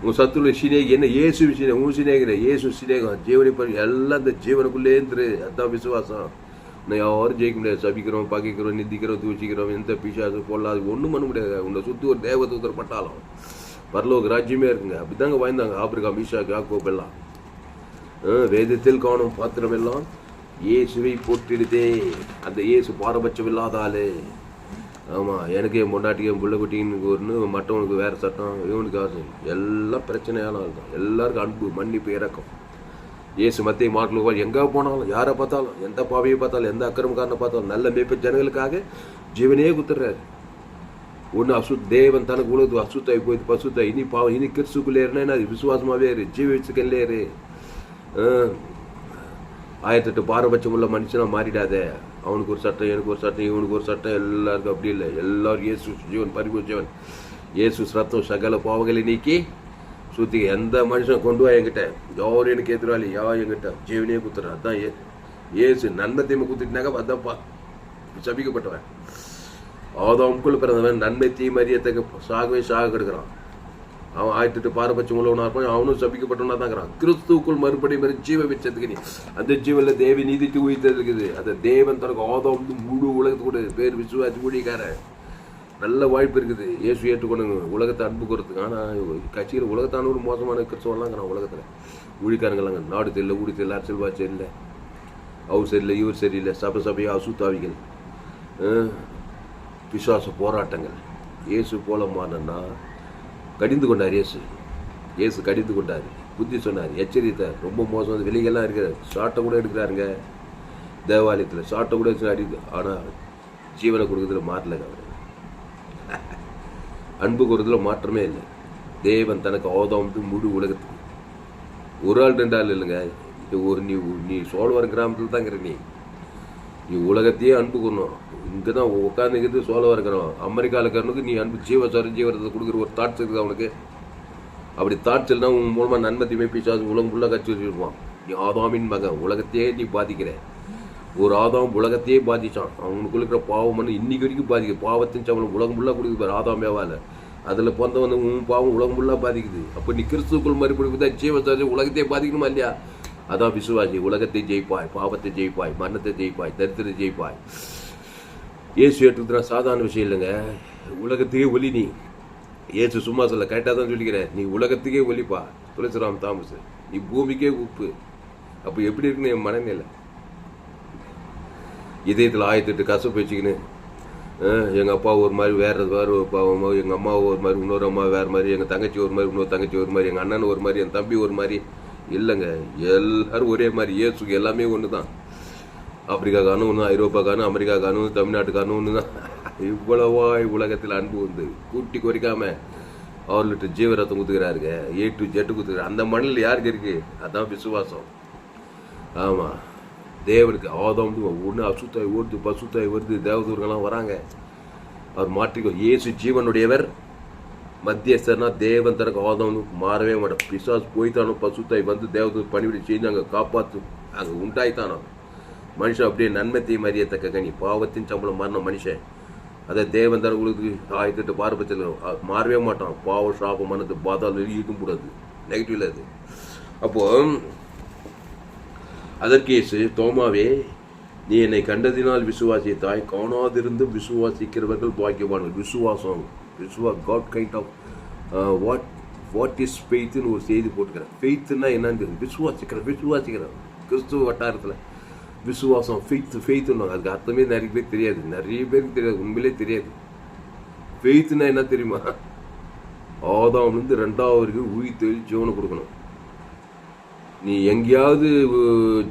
உன் சத்துருள சினேகி என்ன இயேசு சினே உன் சினேகிற இயேசு சினேகம் ஜீவனை பண்ணி எல்லாம் இந்த ஜீவனுக்குள்ளே இருந்து. அதுதான் விசுவாசம். நான் யாரும் ஜெயிக்க முடியாது. சபிக்கிறோம், பகைக்கிறோம், நிந்திக்கிறோம், தூச்சிக்கிறோம், எந்த பிசாசு பொல்லாது ஒன்றும் பண்ண முடியாது. உன்னை சுற்றி ஒரு தேவதூதர் பட்டாலும் பரலோக ராஜ்யமே இருக்குங்க. அப்படித்தாங்க வாழ்ந்தாங்க ஆபிரகாம், ஈசாக்கு, யாக்கோபு எல்லாம். வேதத்தில் காணும் பாத்திரம் எல்லாம் இயேசுவை போட்டிடுதே. அந்த இயேசு பாரபட்சம் இல்லாத ஆளு. ஆமாம், எனக்கு என் பொண்டாட்டிக்கு என் பிள்ளை குட்டின்னு ஒன்று, மற்றவனுக்கு வேறு சட்டம், இவனுக்கு ஆசை, எல்லாம் பிரச்சனையான ஆள் தான். எல்லாருக்கும் அன்பு, மன்னிப்பு, இறக்கம். இயேசு மத்திய மார்க்கில் எங்கே போனாலும், யாரை பார்த்தாலும், எந்த பாவையை பார்த்தாலும், எந்த அக்கிரமக்காரனை பார்த்தாலும் நல்ல மேய்ப்பு ஜனங்களுக்காக ஜீவனையே குத்துறாரு. ஒன்று தேவன் தனக்கு உலகத்து அசுத்தாய் போயிட்டு பசுத்தாய். இனி பாவம், இனி கிறிஸ்துக்குள்ளே இருனா விசுவாசமாகவே இரு, ஜீவிச்சுக்கல்லே இரு. 1008 பாரபட்சம் உள்ள மனுஷனாக மாறிடாத. அவனுக்கு ஒரு சட்டம், எனக்கு ஒரு சட்டம், இவனுக்கு ஒரு சட்டம், எல்லாருக்கும் அப்படி இல்லை. எல்லாரும் இயேசு ஜீவன் பரிபூஜவன். இயேசு ரத்தம் சகல பாவங்களை நீக்கி சுற்றி எந்த மனுஷன் கொண்டு வா என்கிட்ட, யாரும் எனக்கு எதிராளி, என்கிட்ட ஜீவனையே குத்துறான். அதுதான் இயேசு. நன்மை தீமை குத்திட்டாங்க, அதான்ப்பா சபிக்கப்பட்டவன். ஆதாமுக்குள் பிறந்தவன் நன்மை தீமை அறியத்தக்க சாகவே சாக கெடுக்கிறான். அவன் ஆயிட்டு பாரபட்சம் உள்ளவனா இருப்பான். அவனும் சபிக்கப்பட்டவனா தான் இருக்கிறான். கிறிஸ்துவுக்குள் மறுபடியும் ஜீவ வச்சதுக்கு நீ அந்த ஜீவனில் தேவி நீதிக்கு உயிர்த்தது இருக்குது. அந்த தேவன் தனக்கு ஆதாம் முழு உலகத்துக்கு பேர் விசுவாசி ஊழியக்காரன். நல்ல வாய்ப்பு இருக்குது. இயேசு ஏற்றுக்கொண்டுங்க உலகத்தை அன்பு கொடுத்துங்க. ஆனால் கட்சியில் உலகத்தான ஒரு மோசமான கிறிஸ்தவெல்லாம் உலகத்தில் ஊழிக்காரங்களாங்க. நாடு தெரியல, ஊடி தெரியல, அரசியல் வாட்சி இல்லை, அவர் சரியில்லை, இவர் சரியில்லை, சபையா அசுத்தாவிகள், விசுவாச போராட்டங்கள். இயேசு போல மாறனா கடிந்து கொண்டார். இயேசு கடிந்து கொண்டார், புத்தி சொன்னார், எச்சரித்தார். ரொம்ப மோசம் வெளியெல்லாம் இருக்கிறார். சாட்டை கூட எடுக்கிறாருங்க தேவாலயத்தில், சாட்டை கூட அடிக்குது. ஆனால் ஜீவனை கொடுக்குறதுல மாறலைங்க. அவர் அன்பு கொடுறதுல மாற்றமே இல்லை. தேவன் தனக்கு ஆதாம் முழு உலகத்துக்கு ஒரு ஆள் 2 ஆள் இல்லைங்க. இது ஒரு நீ சோழவரம் கிராமத்தில் தான் இருக்கிற. நீ உலகத்தையே அன்பு கொள்ளணும். இங்கே தான் உட்காந்துக்கிறது சோழவரம் இருக்கிறோம். அமெரிக்காவில் இருக்கிறவனுக்கு நீ அன்பு ஜீவரத்தை கொடுக்குற ஒரு தாட்ஸ் இருக்குது அவனுக்கு. அப்படி தாட்ஸ் இல்லைனா உன் மூலமாக நன்மை தீமை பிசாசு உலகம் ஃபுல்லாக கட்சி வச்சுருப்பான். நீ ஆதாமின் மகன், உலகத்தையே நீ பாதிக்கிற. ஒரு ஆதாம் உலகத்தையே பாதிச்சான். அவனுக்கு இருக்கிற பாவம் வந்து இன்னைக்கு வரைக்கும் பாதிக்குது. பாவத்தின் சம்பளம் உலகம் ஃபுல்லாக கொடுக்குது ஆதாம் வேவால. அதில் பிறந்த வந்து உன் பாவம் உலகம் ஃபுல்லாக பாதிக்குது. அப்போ நீ கிறிஸ்துக்குள் மறுபடியும் தான் ஜீவசாரி உலகத்தையே பாதிக்கணுமா இல்லையா? அதான் விசுவாசி. உலகத்தை ஜெயிப்பாய், பாவத்தை ஜெயிப்பாய், மரணத்தை ஜெயிப்பாய், தரித்திரத்தை ஜெயிப்பாய். இயேசு ஏற்றுனா சாதாரண விஷயம் இல்லைங்க. உலகத்துக்கே ஒலி நீ. இயேசு சும்மா சொல்ல, கரெக்டாக தான் சொல்லிக்கிறேன். நீ உலகத்துக்கே ஒலிப்பா. துளசிராம் தாமஸ், நீ பூமிக்கே உப்பு. அப்போ எப்படி இருக்குன்னு என் மனநிலை. இதயத்தில் 1008 கசப்பு வச்சுக்கின்னு எங்கள் அப்பா ஒரு மாதிரி வேறு பாவமோ, எங்கள் அம்மா ஒரு மாதிரி, இன்னொரு அம்மா வேறு மாதிரி, எங்கள் தங்கச்சி ஒரு மாதிரி, இன்னொரு தங்கச்சி ஒரு மாதிரி, எங்கள் அண்ணன் ஒரு மாதிரி, என் தம்பி ஒரு மாதிரி. இல்லைங்க, எல்லோரும் ஒரே மாதிரி. இயேசுக்கு எல்லாமே ஒன்று தான். ஆப்பிரிக்காக்காரனும் ஒன்று, ஐரோப்பாக்காரனும், அமெரிக்காக்காரனும், தமிழ்நாட்டுக்காரனும் ஒன்று தான். இவ்வளவா உலகத்தில் அன்பு வந்து கூட்டி குறைக்காமல் அவர்கிட்ட ஜீவரத்தம் குத்துக்கிறாருங்க. A to Z குத்துக்கிறாரு. அந்த மண்ணில் யாருக்கு இருக்குது? அதான் விசுவாசம். ஆமாம், தேவனுக்கு ஆதாம் ஒன்று அசுத்தாய் ஓடுது, பசுத்தாய் வருது, தேவதூர்கள்லாம் வராங்க. அவர் மாற்றிக்கோ. இயேசு ஜீவனுடையவர், மத்தியஸ்தர்னா தேவன் தனக்கு ஆதாம் மாறவே மாட்டோம். பிசாசு போய்த்தானோ பசுத்தாய் வந்து தேவதூர் பணிவிடை செய்து அங்கே காப்பாற்று அங்கே உண்டாய்த்தானோ. மனுஷன் அப்படியே நன்மை தீமை அறியத்தக்க கனி, பாவத்தின் சம்பளம் மாறின மனுஷன். அதை தேவன் தனக்கு உங்களுக்கு 1008 பாரபட்சத்தில் மாறவே மாட்டான். பாவம் சாபம் மனது பாதாள ஈட்டும் கூடாது, நெகட்டிவ்ல அது. அப்போது அதற்கு இயேசு, தோமாவே, நீ என்னை கண்டதினால் விசுவாசித்தாய், காணாதிருந்து விசுவாசிக்கிறவர்கள் பாக்கியவான்கள். விசுவாசம், God kind of what is ஃபெய்த்துன்னு ஒரு செய்தி போட்டுக்கிறேன். ஃபெய்த்துன்னா என்னன்னு விசுவாசிக்கிறேன். கிறிஸ்துவ வட்டாரத்தில் விசுவாசம், ஃபெய்த்துன்னு அதுக்கு அர்த்தமே நிறைய பேர் தெரியாது. நிறைய பேருக்கு தெரியாது, உண்மையிலே தெரியாது. ஃபெய்த்துன்னா என்ன தெரியுமா? ஆதாம்லேருந்து 2வது வரைக்கும் உயிர் தெளிச்சு ஜீவனை கொடுக்கணும். நீ எங்கேயாவது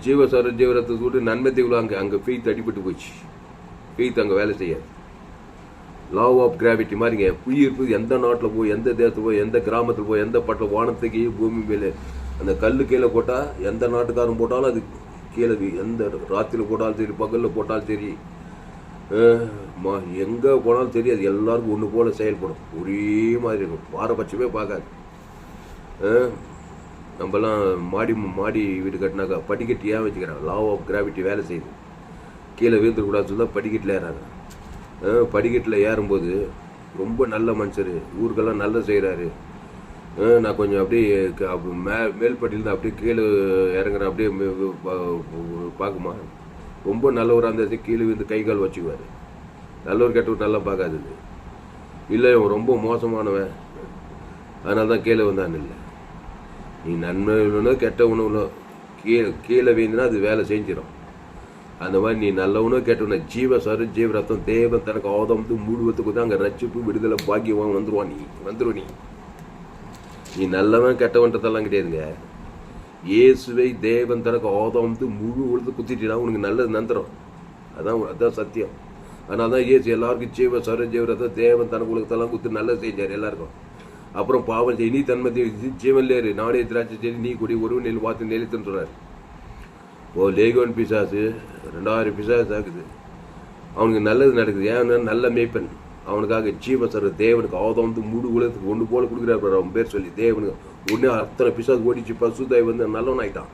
ஜீவரத்தை விட்டு நன்மை தேவையில்ல, அங்கே ஃபெய்த் அடிபட்டு போச்சு. ஃபெய்த் அங்கே வேலை செய்யாது. லா ஆஃப் கிராவிட்டி மாதிரிங்க. புயிர்ப்பு எந்த நாட்டில் போய், எந்த தேசத்தில் போய், எந்த கிராமத்தில் போய், எந்த பட்டில் வானத்துக்கு பூமி மேலே அந்த கல் கீழே போட்டால், எந்த நாட்டுக்காரன் போட்டாலும் அது கீழே, எந்த ராத்திரியில் போட்டாலும் சரி, பகலில் போட்டாலும் சரி, எங்கே போனாலும் சரி, அது எல்லாருக்கும் ஒன்று போல் செயல்படும். ஒரே மாதிரி இருக்கும். பாரபட்சமே பார்க்காது. நம்மலாம் மாடி வீடு கட்டினாக்கா படிக்கட்டு ஏன் வச்சுக்கிறாங்க? லா ஆஃப் கிராவிட்டி வேலை செய்யுது. கீழே விழுந்துக்கூடாதுன்னு சொன்னால் படிக்கட்டில் ஏறாங்க. படிக்கட்டில் ஏறும்போது ரொம்ப நல்ல மனுஷர், ஊருக்கெல்லாம் நல்ல செய்கிறாரு. நான் கொஞ்சம் அப்படியே மேல்பட்டியிலேருந்து அப்படியே கீழே இறங்குறேன். அப்படியே பார்க்குமா, ரொம்ப நல்லவராக இருந்தால் கீழே விழுந்து கை கால் வச்சுக்குவார். நல்லவர் கெட்டவர் நல்லா பார்க்காது. இல்லை இவன் ரொம்ப மோசமானவன், அதனால தான் கீழே வந்தான்னு இல்லை. நீ நன்மை உணவு கெட்ட உணவுனோ கீழே வீழ்ந்துனா அது வேலை செஞ்சிடும். அந்த மாதிரி நீ நல்லவனோ கெட்டவனோ ஜீவரத்தம் தேவன் தனக்கு ஆதாம் முழுவதுக்கு தான் அங்கே ரட்சிப்பு விடுதலை பாக்கியவான் வந்துருவ நீ நல்லவன் கெட்டவன்றதெல்லாம் கிடையாதுங்க. இயேசுவை தேவன் தனக்கு ஆதாம் முழு உழுது குத்திட்டா உனக்கு நல்லது நந்துடும். அதான் சத்தியம். அதனால தான் இயேசு எல்லாருக்கும் ஜீவரத்தம் தேவன் தனக்கு உலகத்தெல்லாம் குத்து நல்லது செஞ்சார் எல்லாருக்கும். அப்புறம் பாவம் செய், நீ தன்மை ஜீவன்லேரு, நாடே திராட்சை செடி நீ கூடி ஒரு நெல் வாத்து நெளித்துன்னு சொல்கிறார். லேகோன் பிசாசு 2000 பிசாசு ஆகுது. அவனுக்கு நல்லது நடக்குது. ஏன்னா நல்ல மேய்ப்பன். அவனுக்காக ஜீவசர தேவனுக்கு ஆதாம் முழு உலகத்துக்கு ஒன்று போல கொடுக்குறாரு. அவன் பேர் சொல்லி தேவனுக்கு உடனே அத்தனை பிசாசு ஓடிச்சு. பசுதாய் வந்து நல்லவன் ஆகிட்டான்.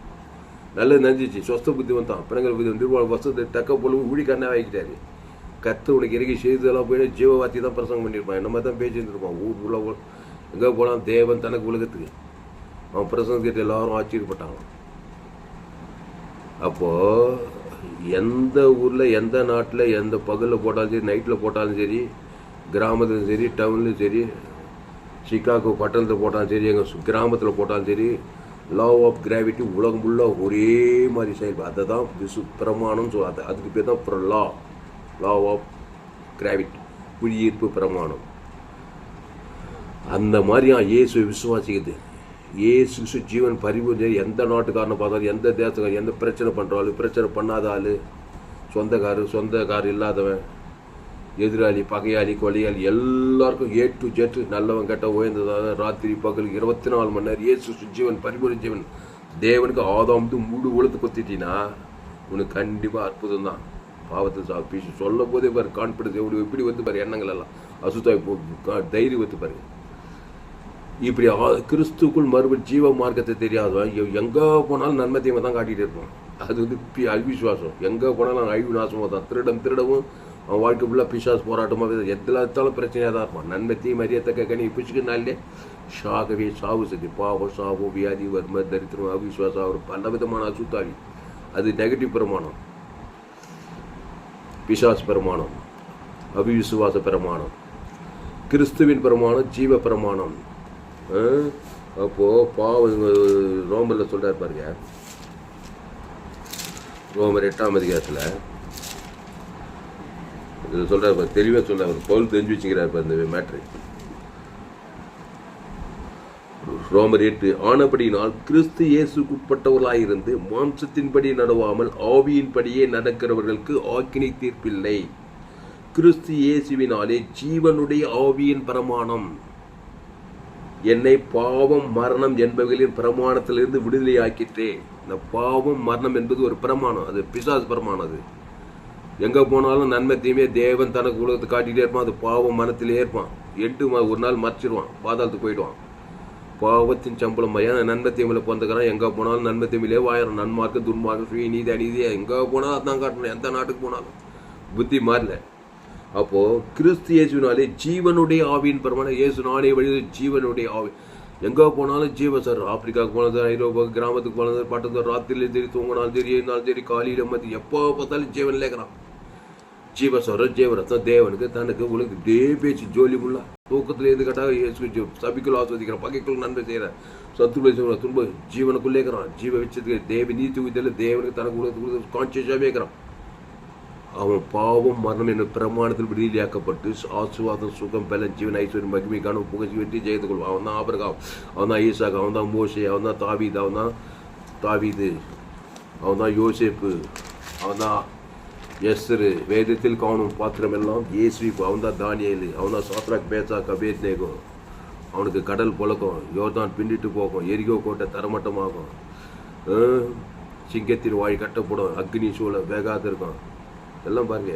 நல்லது நஞ்சிச்சு. சொஸ்த புத்தி வந்தான். பிணங்கள் புத்தி நிர்வாக வசத்தை தக்க போல ஊழிக்காரனே ஆகிக்கிட்டாரு. கத்து உனக்கு இறங்கி செய்தெல்லாம் போயிட்டு ஜீவவாத்தி தான் பிரசங்கம் பண்ணியிருப்பான். என்ன மாதிரி தான் பேசிட்டு இருப்பான். ஊருக்குள்ள எங்கே போகலாம் தேவன் தனக்கு உலகத்துக்கு அவன் பிரசங்கம் கேட்டு எல்லாரும் ஆச்சரியப்பட்டாங்க. அப்போது எந்த ஊரில் எந்த நாட்டில் எந்த பகலில் போட்டாலும் சரி, நைட்டில் போட்டாலும் சரி, கிராமத்துலையும் சரி, டவுன்லையும் சரி, சிகாகோ பட்டணத்தில் போட்டாலும் சரி, எங்கள் கிராமத்தில் போட்டாலும் சரி, லா ஆஃப் கிராவிட்டி உலகம் ஃபுல்லாக ஒரே மாதிரி செயல்படும். அதை தான் பிரமாணம் சொல். அதுக்கு பேர் தான் லா ஆஃப் கிராவிட்டி, புவியீர்ப்பு பிரமாணம். அந்த மாதிரியா இயேசு விசுவாசிக்குது. இயேசு ஜீவன் பரிபூர்ண. எந்த நாட்டுக்காரனை பார்த்தாலும், எந்த தேசக்காரன், எந்த பிரச்சனை பண்ணுறாலும், பிரச்சனை பண்ணாத ஆள், சொந்தக்காரு இல்லாதவன், எதிராளி, பகையாளி, கொலையாளி, எல்லாருக்கும் A to Z, நல்லவன் கெட்ட உயர்ந்ததாக, ராத்திரி பகல் 24 மணி நேரம் இயேசு ஜீவன் பரிபூர்ண ஜீவன். தேவனுக்கு ஆதாம் மூடு உழுத்து கொத்திட்டீங்கன்னா உனக்கு கண்டிப்பாக அற்புதம் தான். பாவத்தை சாப்பிட்டு சொல்லும் போதே பாரு, கான்ஃபிடன்ஸ் எப்படி வந்து பாரு, எண்ணங்கள் எல்லாம் அசுத்தாய் தைரியம் வந்து பாரு. இப்படி கிறிஸ்துக்குள் மறுபடி ஜீவ மார்க்கத்தை தெரியாதவன் எங்கே போனாலும் நன்மை தீமை தான் காட்டிகிட்டே இருப்பான். அது வந்து அவிசுவாசம். எங்கே போனாலும் அழிவு நாசமாக தான். திருடவும் அவன் வாழ்க்கை ஃபுல்லாக பிசாசு போராட்டமாக எதில் பிரச்சனையாக தான் இருப்பான். நன்மை தீமை அறியத்தக்க கனி பிச்சுக்குனாலே ஷாகவே சாவு சதி, பாவம், சாவம், வியாதி, வறுமை, தரித்திரம், அவிசுவாசம், அவர் பல விதமான அசுத்தாவி. அது நெகட்டிவ் பிரமாணம். பிசாசு பிரமாணம், அவிசுவாச பிரமாணம். கிறிஸ்துவின் பிரமாணம் ஜீவ பிரமாணம். அப்போது பாவம் ரோமரில் சொல்கிறார் பாருங்க, ரோமர் 8ஆம் அதிகாரத்தில் இது சொல்கிறார் பாரு, தெளிவாக சொல்கிறார். பவுல் தெரிஞ்சு வச்சுக்கிறார் பாரு இந்த மேட்ரு. ரோமர் 8, ஆனபடியினால் கிறிஸ்து இயேசுக்கு உட்பட்டவர்களாயிருந்து மாம்சத்தின்படி நடவாமல் ஆவியின்படியே நடக்கிறவர்களுக்கு ஆக்கினை தீர்ப்பில்லை. கிறிஸ்து இயேசுவினாலே ஜீவனுடைய ஆவியின் பிரமாணம் என்னை பாவம் மரணம் என்பவர்களின் பிரமாணத்திலிருந்து விடுதலை ஆக்கிட்டேன். இந்த பாவம் மரணம் என்பது ஒரு பிரமாணம். அது பிசாசு பிரமாணம். அது எங்கே போனாலும் நன்மை தீமையை தேவன் தனக்கு உலகத்தை காட்டிகிட்டே இருப்பான். அது பாவம் மனத்திலே இருப்பான். ஒரு நாள் மறைச்சிடுவான், பாதாளத்துக்கு போயிடுவான். பாவத்தின் சம்பளம் ஏன்னா நன்மை தீமையில் பிறந்துக்கிறான். எங்கே போனாலும் நன்மை தீமையிலே வாயிடும். நன்மார்க்கு துன்மார்க்கு, சுய நீதி, அநீதி, எங்கே போனாலும் அதான் காட்டணும். எந்த நாட்டுக்கு போனாலும் புத்தி மாறல. அப்போது கிறிஸ்து இயேசுனாலே ஜீவனுடைய ஆவியின் பிரமாணம். இயேசு நானே வழி, ஜீவனுடைய ஆவி. எங்கே போனாலும் ஜீவ சார். ஆப்பிரிக்காவுக்கு போனது, ஐரோப்பாவுக்கு, கிராமத்துக்கு போனது, பட்டத்து ராத்திரிலையும் சரி, தூங்கினாலும் சரி, இருந்தாலும் சரி, காலையில் மதி எப்போ பார்த்தாலும் ஜீவன் லேக்கிறான். ஜீவஸ்வர ஜீவரத்னம் தேவனுக்கு தனக்கு உனக்கு டே பேச்சு ஜோலி முல்லா தூக்கத்தில் எது கேட்டால் சபிக்குள் ஆஸ்வதிக்கிறான், பகைக்குள் நன்மை செய்கிறான், சத்துருளை செய்கிறான், துன்ப ஜீவனுக்குள்ளேக்கிறான். ஜீவ வச்சதுக்கு தேவ நீதி உயிரில் தேவனுக்கு தனக்கு உலகத்துக்கு கான்சியஸாகவே இருக்கிறான். அவன் பாவம் மரணம் என்ற பிரமாணத்தில் விடுதலையாக்கப்பட்டு ஆசுவாதம், சுகம், பலன், ஜீவன், ஐஸ்வர்யம், மகிமை, கனவு, புகழ்ச்சி, வெற்றி ஜெயத்து கொள்வான். அவன் தான் ஆபிரகாம், அவன் தான் ஈசாக், அவன் தான் மோசே, அவன் தான் தாவீது, அவன் தான் யோசேப்பு, அவன் தான் எஸ்ரு. வேதத்தில் காணும் பாத்திரம் எல்லாம் இயேசுவிப்பு. அவன் தான் தானியேல், அவன் தான் சாத்ராக், மேசாக், அபேத்நேகோ. அவனுக்கு கடல் புழக்கம், யோர்தான் பின்னிட்டு போகும், எரிகோ கோட்டை தரமட்டமாகும், சிங்கத்தின் வாய் கட்டப்படும், அக்னி சூழ வேகாது இருக்கும். எல்லாம் பாருங்க.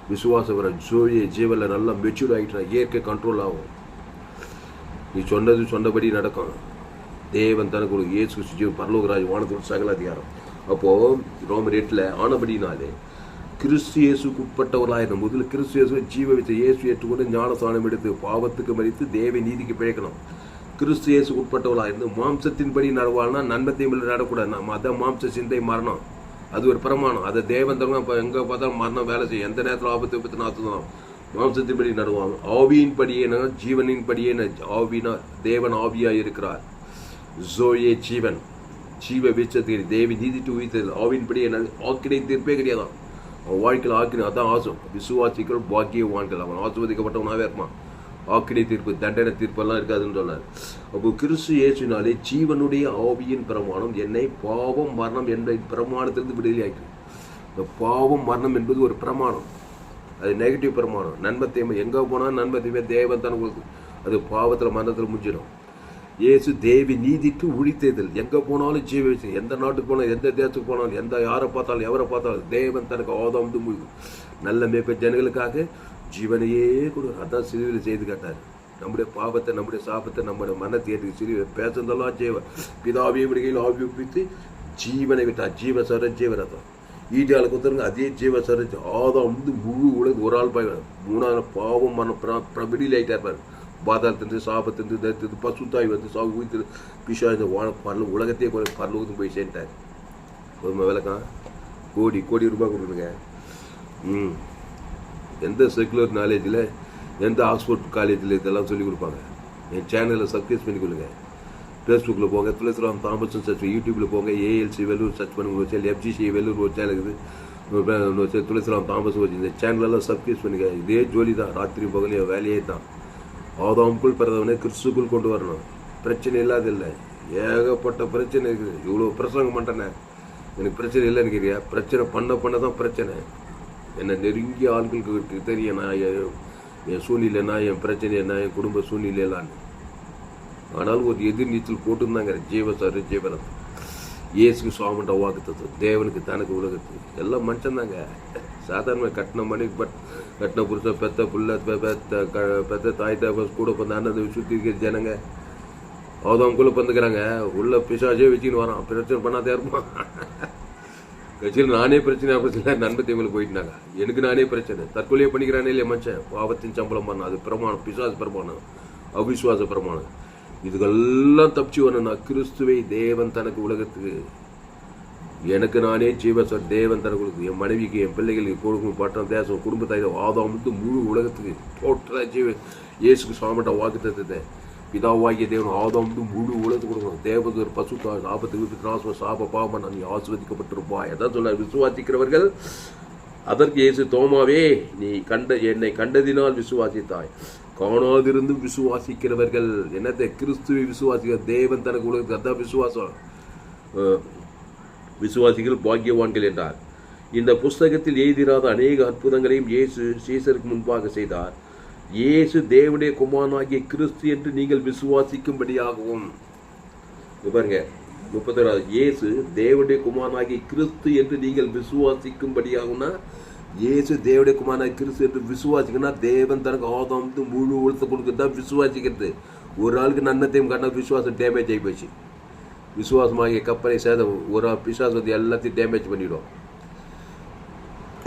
விசுவாசம் வர ஜோதியை ஜீவனில் நல்லா மெச்சூர் ஆகிட்டா இயற்கை கண்ட்ரோல் ஆகும். நீ சொன்னபடி நடக்கும். தேவன் தனக்கு ஒரு இயேசு ஜீவன் பரலோகராஜ் வானத்தோடு சகல அதிகாரம். அப்போது ரோமர் 8 ஆனபடினாலே கிறிஸ்து இயேசுக்கு உட்பட்டவர்களாயிரம். முதல்ல கிறிஸ்து இயேசு ஜீவ வச்ச இயேசு ஏற்றுக்கொண்டு ஞானஸ்நானம் எடுத்து பாவத்துக்கு மறித்து தேவ நீதிக்கு பிழைக்கணும். கிறிஸ்து இயேசுக்கு உட்பட்டவர்களாயிருந்து மாம்சத்தின்படி நடவாள்னா நன்மை தீமையில் நடக்கூடாது. அதான் மாம்ச சிந்தை மரணம். அது ஒரு பிரமாணம். அதை தேவன் தரணும். இப்போ எங்கே பார்த்தாலும் மரணம் வேலை செய்யும். எந்த நேரத்தில் ஆபத்து நாத்துதான். மாம்சத்தின்படி நடுவாங்க. ஆவியின் படியேனா ஜீவனின் படியேன. ஆவினா தேவன் ஆவியாக இருக்கிறார். ஜோயே ஜீவன், ஜீவ வீச்சத்துக்கு தேவி நீதிட்டு உயிர்த்தது. ஆவின்படி என்ன ஆக்கினை தீர்ப்பே கிடையாதான். அவன் வாழ்க்கையில் ஆக்கினை அதான் ஆசும். விசுவாசிகள் பாக்கியவான்கள். அவன் ஆசிர்வதிக்கப்பட்டவனாகவே இருப்பான். ஆக்கினை தீர்ப்பு, தண்டனை தீர்ப்பெல்லாம் இருக்காதுன்னு சொன்னார். அப்போ கிறிஸ்து இயேசுனாலே ஜீவனுடைய ஆவியின் பிரமாணம் என்னை பாவம் மரணம் என்ற பிரமாணத்திலிருந்து விடுதலையாக்கி. இந்த பாவம் மரணம் என்பது ஒரு பிரமாணம். அது நெகட்டிவ் பிரமாணம். நன்மை தீமை எங்கே போனால் நன்மை தீமை தேவன் தான் உங்களுக்கு. அது பாவத்தில் மரணத்தில் முடிஞ்சிடும். இயேசு தேவி நீதிக்கு உழித்தேதல். எங்கே போனாலும் ஜீவ வச்சு, எந்த நாட்டுக்கு போனாலும், எந்த தேசத்துக்கு போனாலும், யாரை பார்த்தாலும், எவரை பார்த்தாலும் தேவன் தனக்கு ஆதாம் நல்ல மேய்ப்ப ஜனங்களுக்காக ஜீவனையே கொடு. அதான் சிலுவையில் செய்து காட்டார். நம்முடைய பாவத்தை, நம்முடைய சாபத்தை, நம்முடைய மனத்தை ஏற்று சிலுவை பேசுறதெல்லாம் ஜீவ பிதாவியை விடுகையில் ஆவி ஒப்பித்து ஜீவனை விட்டார். ஜீவசர ஜீவரதம். ஈட்டியால் குத்துருங்க அதே ஜீவ சரிச்சு ஆதாம் வந்து முழு உலக ஒரு ஆள் மூணாவது பாவம் மன வெளியில் ஆகிட்டா இருப்பார். பாதாளத்திலிருந்து சாபத்திலிருந்து தரித்திருந்து பசுத்தாய் வந்து சாவு ஊய்த்து பிஷா இந்த பரல உலகத்தையே பரலோகத்துக்கு போய் சேர்ந்துட்டார். ஒரு விளக்கம் கோடி கோடி ரூபாய் கொடுக்குறேங்க. எந்த செக்குலர் நாலேஜில் எந்த ஆக்ஸ்போர்ட் காலேஜில் இதெல்லாம் சொல்லிக் கொடுப்பாங்க. என் சேனலில் சப்ஸ்கிரைப் பண்ணிக்கொள்ளுங்க. ஃபேஸ்புக்கில் போங்க, துளசிராம் தாமஸ் சர்ச், யூடியூப்பில் போங்க, ஏஎல்சி வெல்லூர் சர்ச் பண்ணுங்க, ஒரு சேனல் எஃப்ஜிசி வெல்லூர் ஒரு சேனல் இருக்குது, துளசிராம் தாமஸ் வச்சு இந்த சேனலெல்லாம் சப்ஸ்கிரைப் பண்ணுங்க. இதே ஜோலி தான், ராத்திரி பகலையோ வேலையே தான். ஆதாமுக்குள் பிறந்தவனே கிறிஸ்துக்குள் கொண்டு வரணும். பிரச்சனை இல்லாதில்லை, ஏகப்பட்ட பிரச்சனை இருக்குது. இவ்வளோ பிரசங்கம் பண்ணுறேனே எனக்கு பிரச்சனை இல்லைன்னு கேட்குறியா? பிரச்சனை பண்ண தான் பிரச்சனை. என்னை நெருங்கிய ஆட்களுக்கு தெரியும் நான் என் சூழ்நிலை என்ன, என் பிரச்சனை என்ன, என் குடும்ப சூழ்நிலை எல்லாம். ஆனாலும் ஒரு எதிர்நீச்சல் போட்டுருந்தாங்க. ஜீவசாரு ஜீவனம் இயேசுக்கு சுவாமண்ட வாக்குத்தது தேவனுக்கு தனக்கு உலகத்துக்கு எல்லாம் மனுஷன் தாங்க. சாதாரண கட்டின மணிக்கு கட்டின புருஷன் பெத்த புள்ள பெத்த தாய் தாய் கூட பந்த அண்ணன் சுற்றி இருக்கிற ஜனங்க அவதவங்களுக்குள்ள பந்துக்கிறாங்க. உள்ள பிசாசே வச்சுக்கின்னு வரான். பிரச்சனை பண்ணாதே இருப்பான். கட்சியில் நானே பிரச்சனை பிரச்சனை நண்பத்தை இவங்களுக்கு போயிட்டாங்க. எனக்கு நானே பிரச்சனை தற்கொலையே பண்ணிக்கிறானே இல்லையா மனுஷன். பாவத்தின் சம்பளம் பண்ண அது பிரமாணம், பிசாசு பிரமாணம், அவிசுவாச பிரமாணம். இதுக்கெல்லாம் தப்பிச்சு வரணும்னா கிறிஸ்துவை தேவன் தனக்கு உலகத்துக்கு எனக்கு நானே ஜீவசர் தேவன் தனக்கு உலகத்துக்கு என் மனைவிக்கு என் பிள்ளைகளுக்கு கொடுக்கும் பட்டம் தேசம் குடும்பத்தாய் ஆதாம் வந்து முழு உலகத்துக்கு டோட்டலா இயேசுக்கு சுவாமிட்ட வாக்குத்தத்தத்தை பிதாவாகிய தேவன் ஆதாம் வந்து முழு உலகத்துக்கு கொடுக்கணும். தேவதூர் பசு ஆபத்து நாசம் சாப பாவம் நீ ஆசிர்வதிக்கப்பட்டிருப்பாய். அதான் சொன்னார். விசுவாசிக்கிறவர்கள் அதற்கு இயேசு தோமாவே நீ என்னை கண்டதினால் விசுவாசித்தாய், காணாதிருந்து விசுவாசிக்கிறவர்கள் என்னத்தை கிறிஸ்துவை விசுவாசிக்க தேவன் தனக்கு உலகத்துக்கு அதான் விசுவாசம். விசுவாசிகள் பாக்கியவான்கள் என்றார். இந்த புஸ்தகத்தில் எழுதிராத அநேக அற்புதங்களையும் இயேசு சீசருக்கு முன்பாக செய்தார். இயேசு தேவனுடைய குமாரனாகிய கிறிஸ்து என்று நீங்கள் விசுவாசிக்கும்படியாகவும் பாருங்க 31. இயேசு தேவனுடைய குமாரனாகிய கிறிஸ்து என்று நீங்கள் விசுவாசிக்கும்படியாகும்னா இயேசு தேவனுடைய குமாரனாகிய கிறிஸ்து என்று விசுவாசிக்கணும்னா தேவன் தனக்கு ஆதாம் முழு உலகத்தை கொடுக்குறது தான் விசுவாசிக்கிறது. ஒரு ஆளுக்கு நன்மத்தையும் காட்டினா விசுவாசம் டேமேஜ் ஆகி போச்சு. விசுவாசமாகிய கப்பலை சேதம் ஒரு ஆள் பிசாசம் வந்து எல்லாத்தையும் டேமேஜ் பண்ணிவிடும்.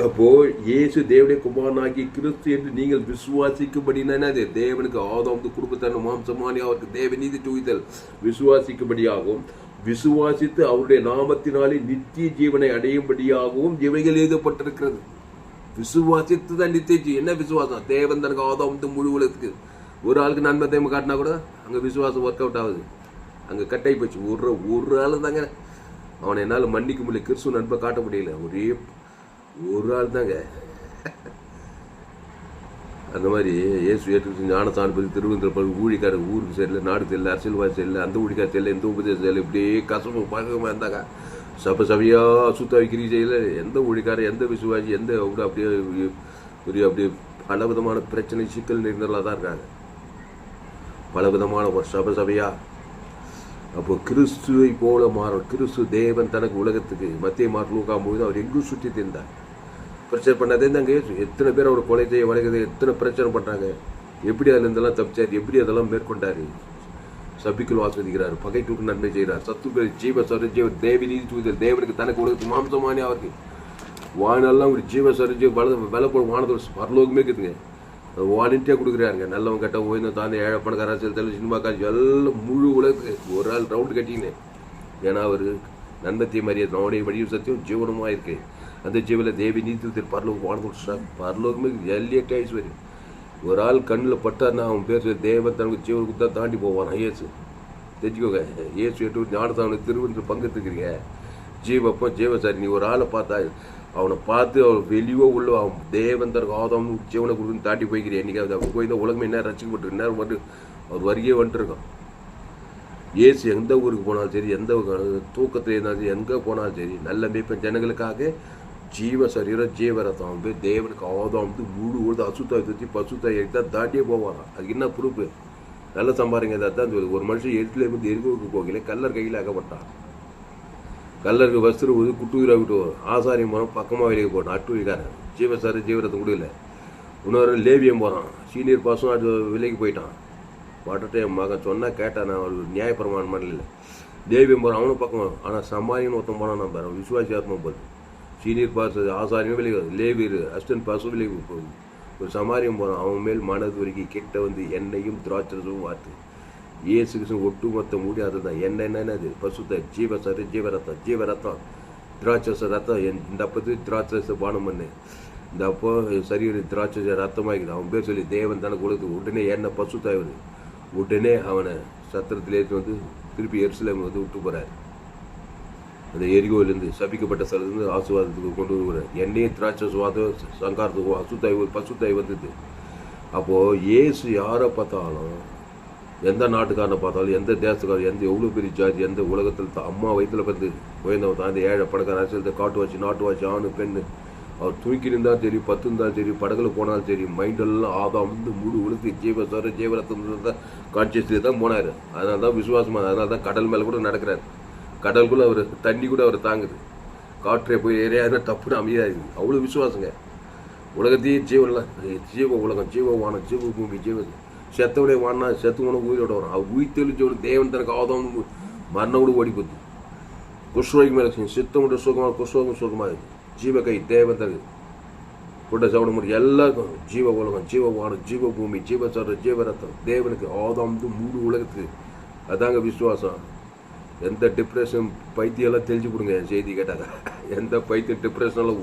அப்போ இயேசு தேவனுடைய குமாரனாகிய கிறிஸ்து என்று நீங்கள் விசுவாசிக்கும்படினா தேவனுக்கு ஆதாம் குடும்பத்தான மாம்சமானி அவருக்கு தேவ நீதி தூய்தல் விசுவாசிக்கும்படியாகவும் விசுவாசித்து அவருடைய நாமத்தினாலே நித்திய ஜீவனை அடையும்படியாகவும் இவைகள் எழுதப்பட்டிருக்கிறது. விசுவாசித்து தான் நித்திய ஜீவன். என்ன விசுவாசம்? தேவன் தனக்கு ஆதாம் முழு உலகத்துக்கு ஒரு ஆளுக்கு நன்மை தேவை காட்டினா கூட அங்கே விசுவாசம் ஒர்க் அவுட் ஆகுது. அங்கே கட்டாயி போச்சு. ஒரு ஆள் தாங்க அவனை என்னால் மன்னிக்க முடியல. கிறிஸ்துவ நண்பை காட்ட முடியல. ஒரே ஒரு ஆள் தாங்க. அந்த மாதிரி இயேசு ஏற்று ஞானசான் பற்றி திருவந்திரப்பல் ஊழிக்காரர் ஊருக்கு சரியில்லை, நாடு தெரியல, அரசியல்வாதி சரியில்லை, அந்த ஊழிக்கார தெரியல, எந்த உபதேசம் தெரியல, இப்படியே கசப்பு பழக்கமாக இருந்தாங்க. சபையாக சுத்த வைக்கிறீ செய்யல. எந்த ஊழிக்காரர் எந்த விசுவாசி எந்த அப்படியே பல விதமான பிரச்சனை சிக்கல் நிறைந்தவர்களாக தான் இருக்காங்க. பல விதமான ஒரு சபையா. அப்போ கிறிஸ்துவை போல மாறும். கிறிஸ்து தேவன் தனக்கு உலகத்துக்கு மத்திய மாற்றலுக்காகும் போது அவர் எங்கும் சுற்றி திரிந்தார். பிரச்சனை பண்ணாதே தாங்க. எத்தனை பேர் அவர் கொலை செய்ய வளைக்கிறது எத்தனை பிரச்சனை பண்ணுறாங்க. எப்படி அதில் இருந்தெல்லாம் தப்பிச்சார், எப்படி அதெல்லாம் மேற்கொண்டார். சபிக்குள் ஆஸ்வதிக்கிறார், பகைக்கு நன்மை செய்கிறார், சத்துக்கள் ஜீவ சரஜீவ தேவி நீதி தூதல் தேவனுக்கு தனக்கு உலகத்துக்கு மாம்சமானே அவருக்கு வானெல்லாம் ஒரு ஜீவ சரஜீவ விலை போடும் வானத்தோட பரலோகமே இருக்குதுங்க. வாலண்டியாக கொடுக்குறாருங்க. நல்லவன் கட்ட ஓய்ந்த தானே ஏழை பணக்கார அரசியல் தெளிவு சினிமா காட்சி எல்லாம் முழு உலகத்துக்கு ஒரு ஆள் ரவுண்டு கட்டிங்க. ஏன்னா அவர் நன்மத்திய மரியாதை அவனுடைய வடிவம் சத்தியம் ஜீவனமாக இருக்கு. அந்த ஜீவனில் தேவி நீதி பரலோகம் வாழ்ந்து பரலோகமே எல்லியட் ஆயிடுச்சு வரும். ஒரு ஆள் கண்ணில் பட்டார்னா அவன் பேர் தேவன் தனக்கு ஜீவனுக்கு தான் தாண்டி போவான். இயேசு தெரிஞ்சுக்கோங்க. இயேசு எட்டு ஞானத்தாவனுக்கு திருவன்று பங்கெடுத்துக்கிறீங்க. ஜீவப்போ ஜீவசாரி நீ ஒரு ஆளை பார்த்தா அவனை பார்த்து அவன் வெளியோ உள்ள அவன் தேவன் தனக்கு ஆதாம் ஜீவனை கொடுக்குன்னு தாண்டி போய்க்கிறேன். என்னைக்காவது அவன் போய் தான் உலகமே என்ன ரசிக்கப்பட்டு நேரம் மட்டும் அவர் வருகே வந்துட்டுருக்கான். இயேசு எந்த ஊருக்கு போனாலும் சரி, எந்த தூக்கத்தில் இருந்தாலும் சரி, எங்கே போனாலும் சரி, நல்ல மேய்ப்பன் ஜனங்களுக்காக ஜீவ சரீரம் ஜீவரத்தம் போய் தேவனுக்கு ஆதாம் முழு உழுது அசுத்தாய் தூத்தி பசுத்தாய் தான் தாண்டியே போவாரான். அதுக்கு என்ன ப்ரூஃபு? நல்ல சம்பாதிங்க. தான் ஒரு மனுஷன் எரிட்டில் இருந்து எரிவுக்கு போகல கல்லர் கையில் அகப்பட்டான். கல்லருக்கு வஸ்திரம் ஊது குட்டுயிராக விட்டு ஆசாரிய மரம் பக்கமாக வெளியே போட்டான். அட்டுவிக்காரன் ஜீவசாரி ஜீவரத்தை முடியல. இன்னொரு லேவியம் போகிறான். சீனியர் பாசம் அது விலைக்கு போயிட்டான். பாட்டுட்டு என் மகன் சொன்னால் கேட்டான். நான் ஒரு நியாயப்பிரமாணம் பண்ணல. லேவியம் போகிறான் அவனும் பக்கம். ஆனால் சமாரியன்னு ஒருத்தன் போனான். நம்ம விசுவாசி ஆத்மா போது சீனியர் பாஸ் ஆசாரியும் விளைவு லேவியர் அஸ்டன் பாசும் விளைவு. ஒரு சமாரியம் போகிறான், அவன் மேல் மனது வரைக்கும் கிட்ட வந்து எண்ணெயும் திராட்சரசமும் வார்த்து. இயேசு கிருஷ்ணன் ஒட்டுமொத்த மூடி அதுதான். என்னென்னு அது பசுத்த ஜீவசரு ஜீவரத்தம் ஜீவரத்தம் திராட்சச ரத்தம். இந்த அப்பத்து திராட்சச பானம் பண்ணு. இந்த அப்போ சரீர திராட்சச ரத்தமாகிது. அவன் பேர் சொல்லி தேவன் தனக்கு கொடுத்து உடனே எண்ணெய் பசுத்தாயுது. உடனே அவனை சத்திரத்திலேருந்து வந்து திருப்பி எருசலேம் வந்து விட்டு போகிறார். அந்த எரிகோவிலேருந்து சபிக்கப்பட்ட ஸ்தலத்துலேருந்து ஆசீர்வாதத்துக்கு கொண்டு வருகிறார். எண்ணெயும் திராட்சை சுவாதம் சங்காரத்துக்கும் அசுத்தாய் பசுத்தாய் வந்தது. அப்போது இயேசு யாரை பார்த்தாலும், எந்த நாட்டுக்காரனை பார்த்தாலும், எந்த தேசத்துக்காரன், எந்த எவ்வளோ பெரிய ஜாதி, எந்த உலகத்தில் அம்மா வயிற்றில் வந்து உயர்ந்தவன் தான், அந்த ஏழை பணக்கார அரசியல் காட்டு வாட்சி நாட்டு வாட்சி ஆணு பெண்ணு அவர் தூக்கி இருந்தாலும் சரி, பத்து இருந்தாலும் சரி, படகுல போனாலும் சரி, மைண்டெல்லாம் ஆதாம் வந்து முழு உழுத்து ஜீவசார ஜீவரத்தம் தான் கான்சியஸ்லேயே தான் போனார். அதனால தான் விசுவாசமாக, அதனால தான் கடல் மேலே கூட நடக்கிறார். கடலுக்குள்ளே அவர் தண்ணி கூட அவர் தாங்குது. காற்றே போய் ஏரியாதுன்னா தப்புன்னு அமையாது. அவ்வளோ விசுவாசங்க. உலகத்தையே ஜீவன்லாம் ஜீவ உலகம், ஜீவ வானம், ஜீவ பூமி, ஜீவ செத்தவுடைய வானா செத்து உனக்கு உயிரோட வரும். அவர் உயிர் தெளிஞ்சவனு தேவன் தனக்கு ஆதாம் மரணம் கூட ஓடி போகுது. குஷ்ரோகி மேலே சித்தமுடைய சுகமாக குஷ்ரோகம் சுகமாக ஜீவ கை தேவன் தனக்கு கொண்ட சவட முடியும். எல்லாருக்கும் ஜீவ உலகம், ஜீவ வானம், ஜீவ பூமி, ஜீவ சர ஜீவ ரத்தம் தேவனுக்கு ஆதாம் முழு உலகத்துக்கு. அதாங்க விசுவாசம். எந்த டிப்ரெஷன் பைத்தியெல்லாம் தெரிஞ்சு கொடுங்க என் செய்தி கேட்டாங்க. எந்த பைத்தியம் டிப்ரெஷனெல்லாம்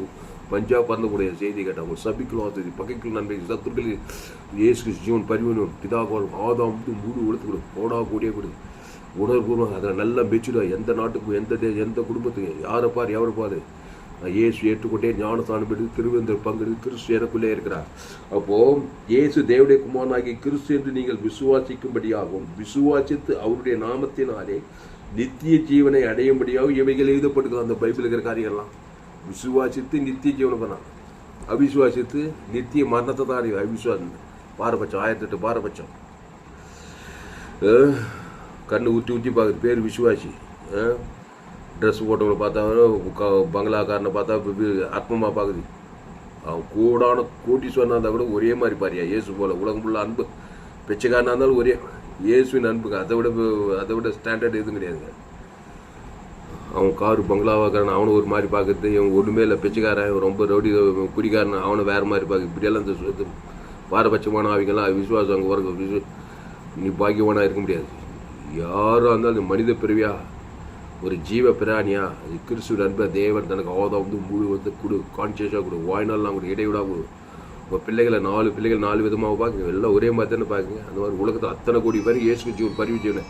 பஞ்சாப் பறந்தக்கூடிய செய்தி கேட்டாங்க. ஒரு சபிக்கலும் ஆத்தது பகைக்குள் நன்மை சத்துருக்கள் இயேசு ஜீவன் பரிவனும் பிதாக்கள் ஆதாம் முழு உலகத்து கொடு போடா கூடிய கொடு உணர்வுபூர்வம். அதில் நல்லா மெச்சுடா. எந்த நாட்டுக்கும் எந்த குடும்பத்துக்கு யாரை பாரு எவரை பாரு இயேசு ஏற்றுக்கொண்டே ஞானஸ்தானம் எடுத்து திருவேந்தர் பங்கெடுத்து கிறிஸ்து எனக்குள்ளே இருக்கிறார். அப்போது இயேசு தேவனுடைய குமாரனாகிய கிறிஸ்து என்று நீங்கள் விசுவாசிக்கும்படியாகவும் விசுவாசித்து அவருடைய நாமத்தினாலே நித்திய ஜீவனை அடையும்படியாகவும் இவைகள் எழுதப்பட்டுக்கலாம். அந்த பைபிள் இருக்கிற காரியங்கள்லாம் விசுவாசித்து நித்திய ஜீவனை பண்ணான். அவிசுவாசித்து நித்திய மரணத்தை தான் அடையும். அவிசுவாசம் பாரபட்சம் 1008 பாரபட்சம். கண்ணு ஊற்றி ஊற்றி பார்க்குது பேர் விசுவாசி. ட்ரெஸ் போட்டவங்களை பார்த்தா பங்களாக்காரனை பார்த்தா ஆத்மமாக பார்க்குது. அவன் கூடான கோட்டீஸ்வரனாக இருந்தால் கூட ஒரே மாதிரி பாரியா இயேசு போல். உலகம் ஃபுல்லாக அன்பு பிச்சைக்காரனாக இருந்தாலும் ஒரே இயேசுவின் அன்புங்க. அதை விட ஸ்டாண்டர்ட் எதுவும் கிடையாதுங்க. அவன் காரு பங்களாவாக்காரன் அவனை ஒரு மாதிரி பார்க்குறது. இவன் ஒன்றுமே இல்லை பிச்சைக்காரன் ரொம்ப ரவுடி குடிக்காரன் அவனை வேறு மாதிரி பார்க்குது. இப்படியெல்லாம் இந்த பாரபட்சமான ஆவிங்கெல்லாம் விசுவாசம் அங்கே வர நீ பாக்கியவானாக இருக்க முடியாது. யாராக இருந்தாலும் இந்த மனித பிறவியா ஒரு ஜீவ பிராணியா அது கிறிஸ்துவ அன்பை தேவன் தனக்கு ஆதாம் முழு வந்து கொடு கான்சியஸாக கொடு வாய்நாள்லாம் கொடு இடைவிடா கொடு. உங்கள் பிள்ளைகளை 4 பிள்ளைகள் 4 விதமாக பார்க்குங்க. எல்லாம் ஒரே மாதிரி தானே பார்க்குங்க. அந்த மாதிரி உலகத்தில் அத்தனை கோடி பேர் இயேசு ஜீவன் பரிவு ஜீவனை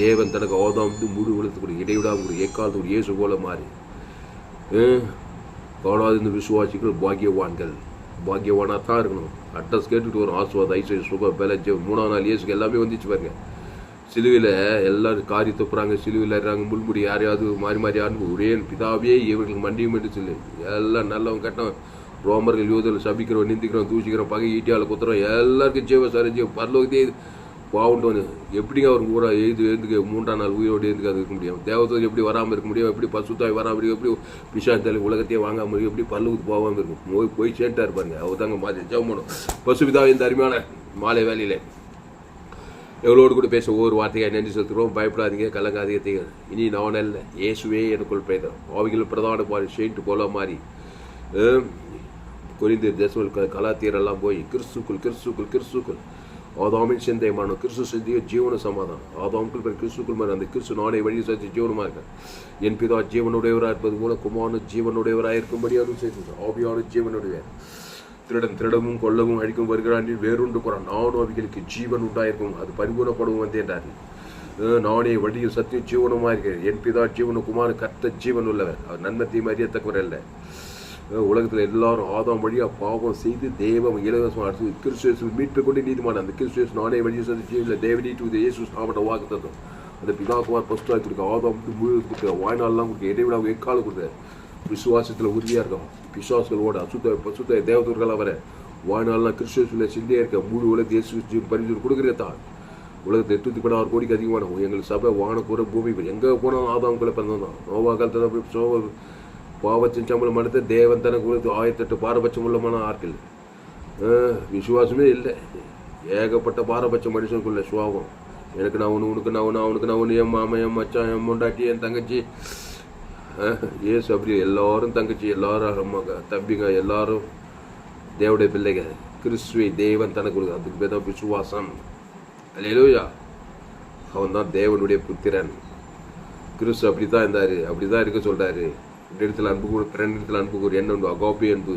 தேவன் தனக்கு ஆதாம் முழு உலகத்து கொடு இடைவிடாம கொடு ஏக்காலத்து ஒரு இயேசு போல மாறி காணாது இந்த விசுவாசிகள் பாக்கியவான்கள். பாக்கியவானாக தான் இருக்கணும். அட்ரஸ் கேட்டுட்டு வரும் ஆசுவாத ஐஸ்வர்ய சுக பல ஜீவன் 3ஆம் நாள் இயேசுக்கு எல்லாமே வந்துச்சு பாருங்க. சிலுவையில் எல்லாரும் காரி தொப்புறாங்க, சிலுவையில் இருறாங்க, முள்முடி யாரையாவது மாறி மாறி யாருன்னு ஒரே பிதாவே இவர்களுக்கு மண்டியும் என்று சொல்லு. எல்லாம் நல்லவன் கட்டவன் ரோமர்கள் யோதர்கள் சபிக்கிறவன் நிந்திக்கிறவன் தூசிக்கிறவன் பகை ஈட்டியால் குத்துறோம் எல்லாருக்கும் ஜீவ சார ஜீவ பரலோகத்தே பாவுண்டு வந்து எப்படிங்க அவர் கூட எழுந்துக்கு 3ஆம் நாள் உயிரோடு எழுந்துக்கு அது இருக்க முடியும். தேவதூர் எப்படி வராமல் இருக்க முடியும், எப்படி பசுத்தாய் வராமல் இருக்கும், எப்படி பிசாத்தாலி உலகத்தையே வாங்காமல் இருக்கும், எப்படி பல்லவுக்கு போகாமல் இருக்கும். போய் சேர்ட்டா இருப்பாருங்க. அவர் தாங்க மாதிரி ஜெபம் பசுபிதா இந்த அருமையான மாலை வேலையில் எவ்வளோடு கூட பேச ஒவ்வொரு வார்த்தையை நன்றி செலுத்துகிறோம். பயப்படாதீங்க, கலங்காதீங்க. இனி நான் அல்ல இயேசுவே எனக்குள் பிரேதம் ஆவிகள் பிரதான பாடி செயின்ட்டு போல மாறி குறிந்து தேசங்கள் கலாத்தீரெல்லாம் போய் கிறிஸ்துக்குள் ஆதாமின் சிந்தையமான கிறிஸ்து சிந்திய ஜீவன சமாதானம் ஆதாமுக்குள் கிறிஸ்துக்குள் மாதிரி அந்த கிறிஸ்து நானே வழி சத்தி ஜீவனமாக இருக்கேன். என் பிதா ஜீவனுடையவராக இருப்பது மூலம் குமாரனு ஜீவனுடையவராக இருக்கும்படியாலும் செய்து ஆவியான ஜீவனுடைய திருடமும் கொல்லவும் அழிக்கும் வருகிறான் வேறொன்று போகிறான். நானும் அவைகளுக்கு ஜீவன் உண்டாயிருக்கும் அது பரிபூர்ணப்படவும் வந்தேன்றார். நானே வழியும் சத்தியம் ஜீவனமாக இருக்கிறேன். என் பிதா ஜீவன குமார கர்த்த ஜீவன் உள்ளவர். அவர் நன்மத்தையும் அறியத்தக்கவர் அல்ல. உலகத்தில் எல்லாரும் ஆதாம் வழியாக பாவம் செய்து தேவம் இலவசமாக அடுத்து கிறிஸ்துவ மீட்பை கொண்டு நீதிமான அந்த கிறிஸ்துவ நானே வழியும் சத்தியம் ஜீவனில் தேவனி டு இயேசு சாப்பிட்ட வாக்கு தத்துவம் அந்த பிதா குமார் பஸ்டாக கொடுக்க ஆதாம் முழு கொடுக்க வாழ்நாள்லாம் கொடுக்க இடைவிடா எக்காலம் கொடுத்த விசுவாசத்தில் உறுதியாக இருக்கும். விசுவாசங்களோட பசுத்த தேவதூர்களாக வர வாழ்நாள்லாம் கிறிஸ்துவ சிந்தையாக இருக்க முழு உலகத்தை இயேசு பரிந்து கொடுக்குறதான். உலகத்தை 816 கோடிக்கு அதிகமான எங்கள் சபை வானக்கூற பூமி எங்கே போனாலும் ஆதாமுக்குள்ளே பிறந்தான். நோவா காலத்தில் பாவத்தின் சம்பளம் அடுத்த தேவன் தனக்கு கொடுத்து 1008 பாரபட்சம் உள்ளமான ஆட்கள். விசுவாசமே இல்லை. ஏகப்பட்ட பாரபட்ச மனுஷனுக்குள்ள சுவாபம். எனக்கு நான் ஒன்று உனக்கு நான் ஒன்று அவனுக்கு நான் ஒன்று என் மாமன் என் மச்சான் என் முண்டாட்டி என் தங்கச்சி இயேசு அப்படி எல்லாரும் தங்கச்சி, எல்லாரும் அம்மாங்க, தம்பிங்க, எல்லாரும் தேவனுடைய பிள்ளைங்க. கிறிஸ்துவை தேவன் தனக்கு கொடுக்க, அதுக்கு பேர் தான் விசுவாசம். அல்லேலூயா. அவன் தான் தேவனுடைய புத்திரன். கிறிஸ்து அப்படி தான் இருந்தார், அப்படி தான் இருக்க சொல்கிறாரு. இந்த இடத்துல அன்பு கூட, ரெண்டு இடத்துல அன்பு கூட. என்ன அன்பு? அகாப்பி அன்பு.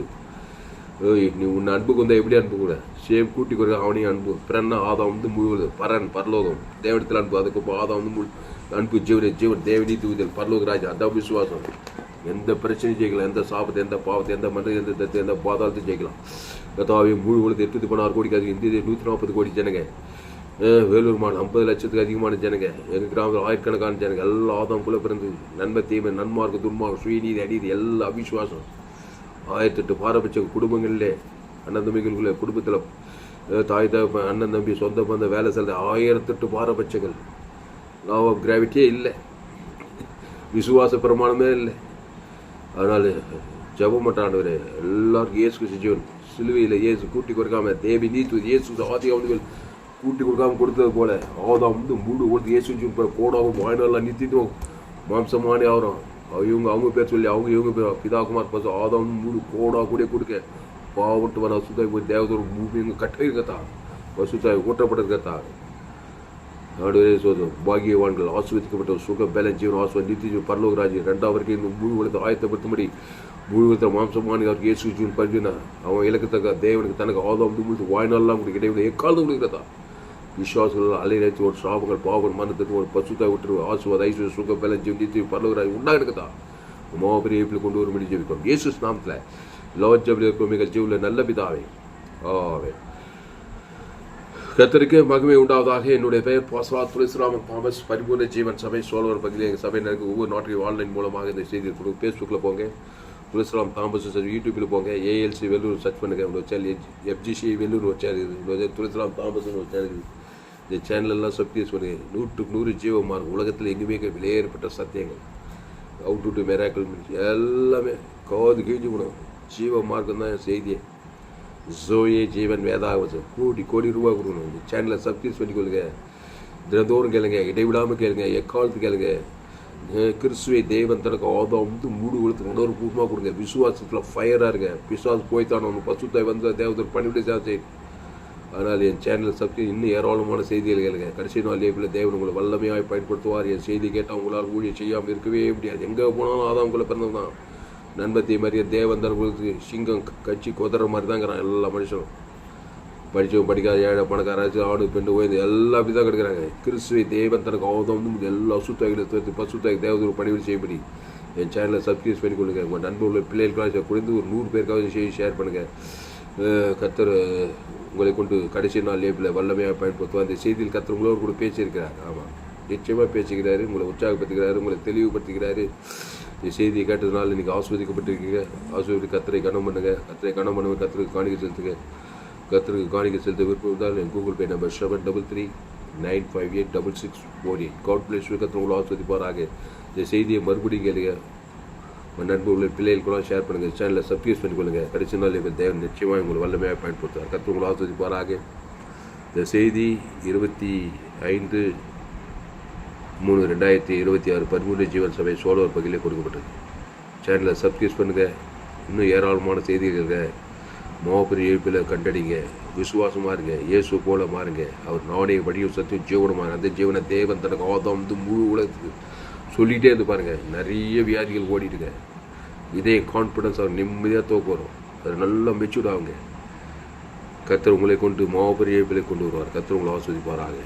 நீ உன்னை அன்புக்கு வந்தால் எப்படி அன்பு கூட? சேம் கூட்டி கொடுக்க அவனையும் அன்பு. பிறன்னா ஆதாம் வந்து முழுவது பரன் பரலோகம், தேவனத்தில் அன்பு. அதுக்கப்புறம் ஆதாம் வந்து அன்பு, ஜீவன் தேவனி தூதல் பரலோக ராஜா. அதான் விசுவாசம். எந்த பிரச்சனையும் ஜெயிக்கலாம், எந்த சாபத்தை, எந்த பாவத்தை, எந்த மன்றம், எந்த தத்து, எந்த பாதாளத்தை ஜெயிக்கலாம். கத்தாவையும் முழு உலகத்தை 816 கோடிக்கு அதிகம். இந்திய 140 கோடி ஜனங்க. வேலூர் மாநிலம் 50 லட்சத்துக்கு அதிகமான ஜனங்க. எங்கள் கிராமத்தில் ஆயிரக்கணக்கான ஜனங்க. எல்லாம் ஆதாம்குள்ளே பிறந்து நன்மை தீமை, நன்மார்க்கு துன்மார்க்கு, சுயநீதி அநீதி, எல்லாம் அவிசுவாசம். 1008 பாரபட்ச குடும்பங்களிலே, அண்ணன் தம்பிகளுக்குள்ளே, குடும்பத்தில் தாய் தகப்பன், அண்ணன் தம்பி, சொந்த பந்த, வேலை செல்ல 1008 பாரபட்சங்கள். லா ஆஃப் கிராவிட்டியே இல்லை, விசுவாச பிரமாணமே இல்லை. அதனால் ஜெபம் மாட்டாண்டவர் எல்லாருக்கும் இயேசு கிறிஸ்து ஜீவன் சிலுவையில் இயேசு கூட்டி கொடுக்காம, தேவி நீத்து இயேசு ஆதி அவர்கள் கூட்டி கொடுக்காம கொடுத்தது போல ஆதாம் வந்து முழு கொடுத்து இயேசு ஜீவன் கோடாகும் வாய்நாள் நித்திட்டும் மாம்சமானே ஆகிறோம். அவங்க பேர் சொல்லி இவங்க பேர் பிதாகுமார் பசு ஆதாம் மூடு கோடா கூட கொடுக்க பாவட்டு வர சுத்தாய் போய் தேவதோட பூமி கட்டை இருக்கத்தா, சுத்தாய் ஊற்றப்பட்டிருக்கத்தா. நாடுவே சோதம் பாகியவான்கள், ஆஸ்வதிக்கப்பட்ட சுக பேலன் ஜீவன், ஆஸ்வதி நித்திய பரலோகராஜி. 2வது வரைக்கும் இந்த முழு உலகத்தை ஆயத்தப்படுத்தும்படி முழு உலகத்தை மாம்சமானி அவருக்கு இயேசு ஜீவன் பரிஞ்சுனா அவன் இலக்கத்தக்க தேவனுக்கு தனக்கு ஆதாம் முழு வாழ்நாள்லாம் கொடுக்க இடைவெளி எக்காலத்தும் கொடுக்கிறதா. விசுவாசங்கள் அலைநேற்று ஒரு சாபங்கள் பாவங்கள் மனத்துக்கு ஒரு பசுத்தாய் விட்டு ஆசுவாத ஐஸ்வர்ய சுக பேலன் ஜீவன் நித்திய பரலோகராஜி உண்டாக இருக்கத்தா. மாபெரிய எப்படி கொண்டு வரும்படி ஜெபிக்கும் இயேசு நாமத்தில். லோட் ஜபில் இருக்கும் மிக ஜீவில் நல்ல பிதாவே. ஆவே. கர்த்தருக்கு மகிமை உண்டாவதாக. என்னுடைய பெயர் பாஸ்டர் துளசிராமன் தாமஸ். பரிபூர்ண ஜீவன் சபை சோழவர் பகுதியில் எங்கள் சபை நடக்கும் ஒவ்வொரு நாட்டிலும் ஆன்லைன் மூலமாக இந்த செய்தி கொடுக்கும். ஃபேஸ்புக்கில் போங்க, துளசிராம் தாமஸ், யூடியூப்பில் போங்க, ஏஎல்சி வெள்ளூர் சர்ச் பண்ணுங்க. உங்களோட சேனல் எஃப்ஜிசி வெள்ளூர் ஒரு சேனல் இருக்குது, துளசிராம் தாமஸ்னு ஒரு சேனல் இருக்குது. இந்த சேனலெல்லாம் சப்ஸ்கிரைப் பண்ணுங்கள். 100க்கு 100 ஜீவமார்க். உலகத்தில் எங்குமே விலையேற்பட்ட சத்தியங்கள், அவுட் டு மிராக்கிள் எல்லாமே காது கிழிஞ்சு போடும். ஜீவ மார்க்கம் தான் செய்தியே. ஜோயே ஜீவன் வேதாவசம் கோடி ரூபா கொடுக்கணும். இந்த சேனலை சப்ஸ்கிரைப் பண்ணிக்கொள்ளுங்க. தினந்தோறும் கேளுங்க, இடைவிடாமல் கேளுங்க, எக்காலத்து கேளுங்க. கிறிஸ்துவை தேவன் தனக்கு ஆதாம் வந்து மூடு கொடுத்து உணர்வு பூர்வமாக கொடுங்க. விசுவாசத்தில் ஃபயராக இருங்க. விசுவாசம் போய்த்தான ஒன்று பசுத்தாய் வந்து தேவதர் பணிவிட செய்யும். அதனால் என் சேனலை சப்ஸ்கிரைப், இன்னும் ஏராளமான செய்திகள் கேளுங்க. கடைசி நாள் லேபில் தேவன் உங்களை வல்லமையாக பயன்படுத்துவார். என் செய்தி கேட்டால் உங்களால் ஊழியம் செய்யாமல் இருக்கவே முடியாது. எங்கே போனாலும் ஆதாம் உங்களை பிறந்தவன் தான். நண்பத்தி மாதிரியே தேவன் தனக்கு சிங்கம் கட்சி குதிரை மாதிரி தாங்கிறான். எல்லா மனுஷனும் படித்தவன் படிக்காத, ஏழை பணக்காராச்சு, ஆடு பெண்ணு ஓய்ந்து எல்லாம் அப்படி தான் கிடைக்கிறாங்க. கிறிஸ்துவை தேவன் தனக்கு ஆதாம் வந்து எல்லா சுத்தாய்களை தவிர்த்து பசுத்தாய்க்கு தேவதூர் பணிவில் செய்யப்படி என் சேனலை சப்ஸ்கிரைப் பண்ணிக்கொள்ளுங்க. உங்கள் நண்பர்கள் பிள்ளைகளுக்காக குறைந்து ஒரு 100 பேருக்காவது செய்தி ஷேர் பண்ணுங்கள். கர்த்தர் உங்களை கொண்டு கடைசி நாள் லேபில் வல்லமையாக பயன்படுத்துவார். அந்த செய்தியில் கர்த்தர் உங்களோடு கூட பேசியிருக்கிறார். ஆமாம், நிச்சயமாக பேசுகிறாரு. உங்களை உற்சாகப்படுத்துகிறாரு, உங்களை தெளிவுபடுத்துகிறாரு. இந்த செய்தியை கேட்டதுனால இன்றைக்கி ஆஸ்வதிக்கப்பட்டிருக்கீங்க. ஆஸ்வதி கர்த்தரை கனம் பண்ணுங்கள். கர்த்தரை கனம் பண்ணுங்கள். கர்த்தருக்கு காணிக்கை செலுத்துங்க. கர்த்தருக்கு காணிக்கை செலுத்த விருப்பம் இருந்தால் என் Google Pay number 7339586648. God bless you. கர்த்தர் உங்களை ஆஸ்வதிப்பாராக. இந்த செய்தியை மறுபடியும் கேளுங்க. உங்கள் நண்பர்கள் பிள்ளைகள் கூட ஷேர் பண்ணுங்கள். சேனலை சப்ஸ்கிரைப் பண்ணிக்கொள்ளுங்க. கடைசி நாள் இப்போ தேவன் நிச்சயமாக உங்களை வல்லமையாக பயன்படுத்துவார். கர்த்தர் உங்களை ஆஸ்வதிப்பாராக. இந்த செய்தி 25/3/2026 பரிபூர்ண ஜீவன் சபை சோழவர் பகுதியில் கொடுக்கப்பட்டது. சேனலை சப்ஸ்கிரைப் பண்ணுங்கள். இன்னும் ஏராளமான செய்திகள் மாபெரிய எழுப்பில் கண்டடிங்க. விசுவாசமாக இருங்க. இயேசு போல மாறுங்க. அவர் நானே வழியும் சத்தியம் ஜீவனமாக. அந்த ஜீவனை தேவன் தனக்கு ஆதாம் வந்து முழு உலகத்துக்கு சொல்லிகிட்டே இருந்து பாருங்கள். நிறைய வியாதிகள் ஓடிட்டுங்க. இதே கான்ஃபிடன்ஸ் அவர் நிம்மதியாக தோக்க வரும். அது நல்லா மெச்சூர்ட் ஆகுங்க. கர்த்தர் உங்களை கொண்டு மாபெரிய எழுப்பில் கொண்டு வருவார். கர்த்தர் உங்களை ஆஸ்வதிப்பாராக.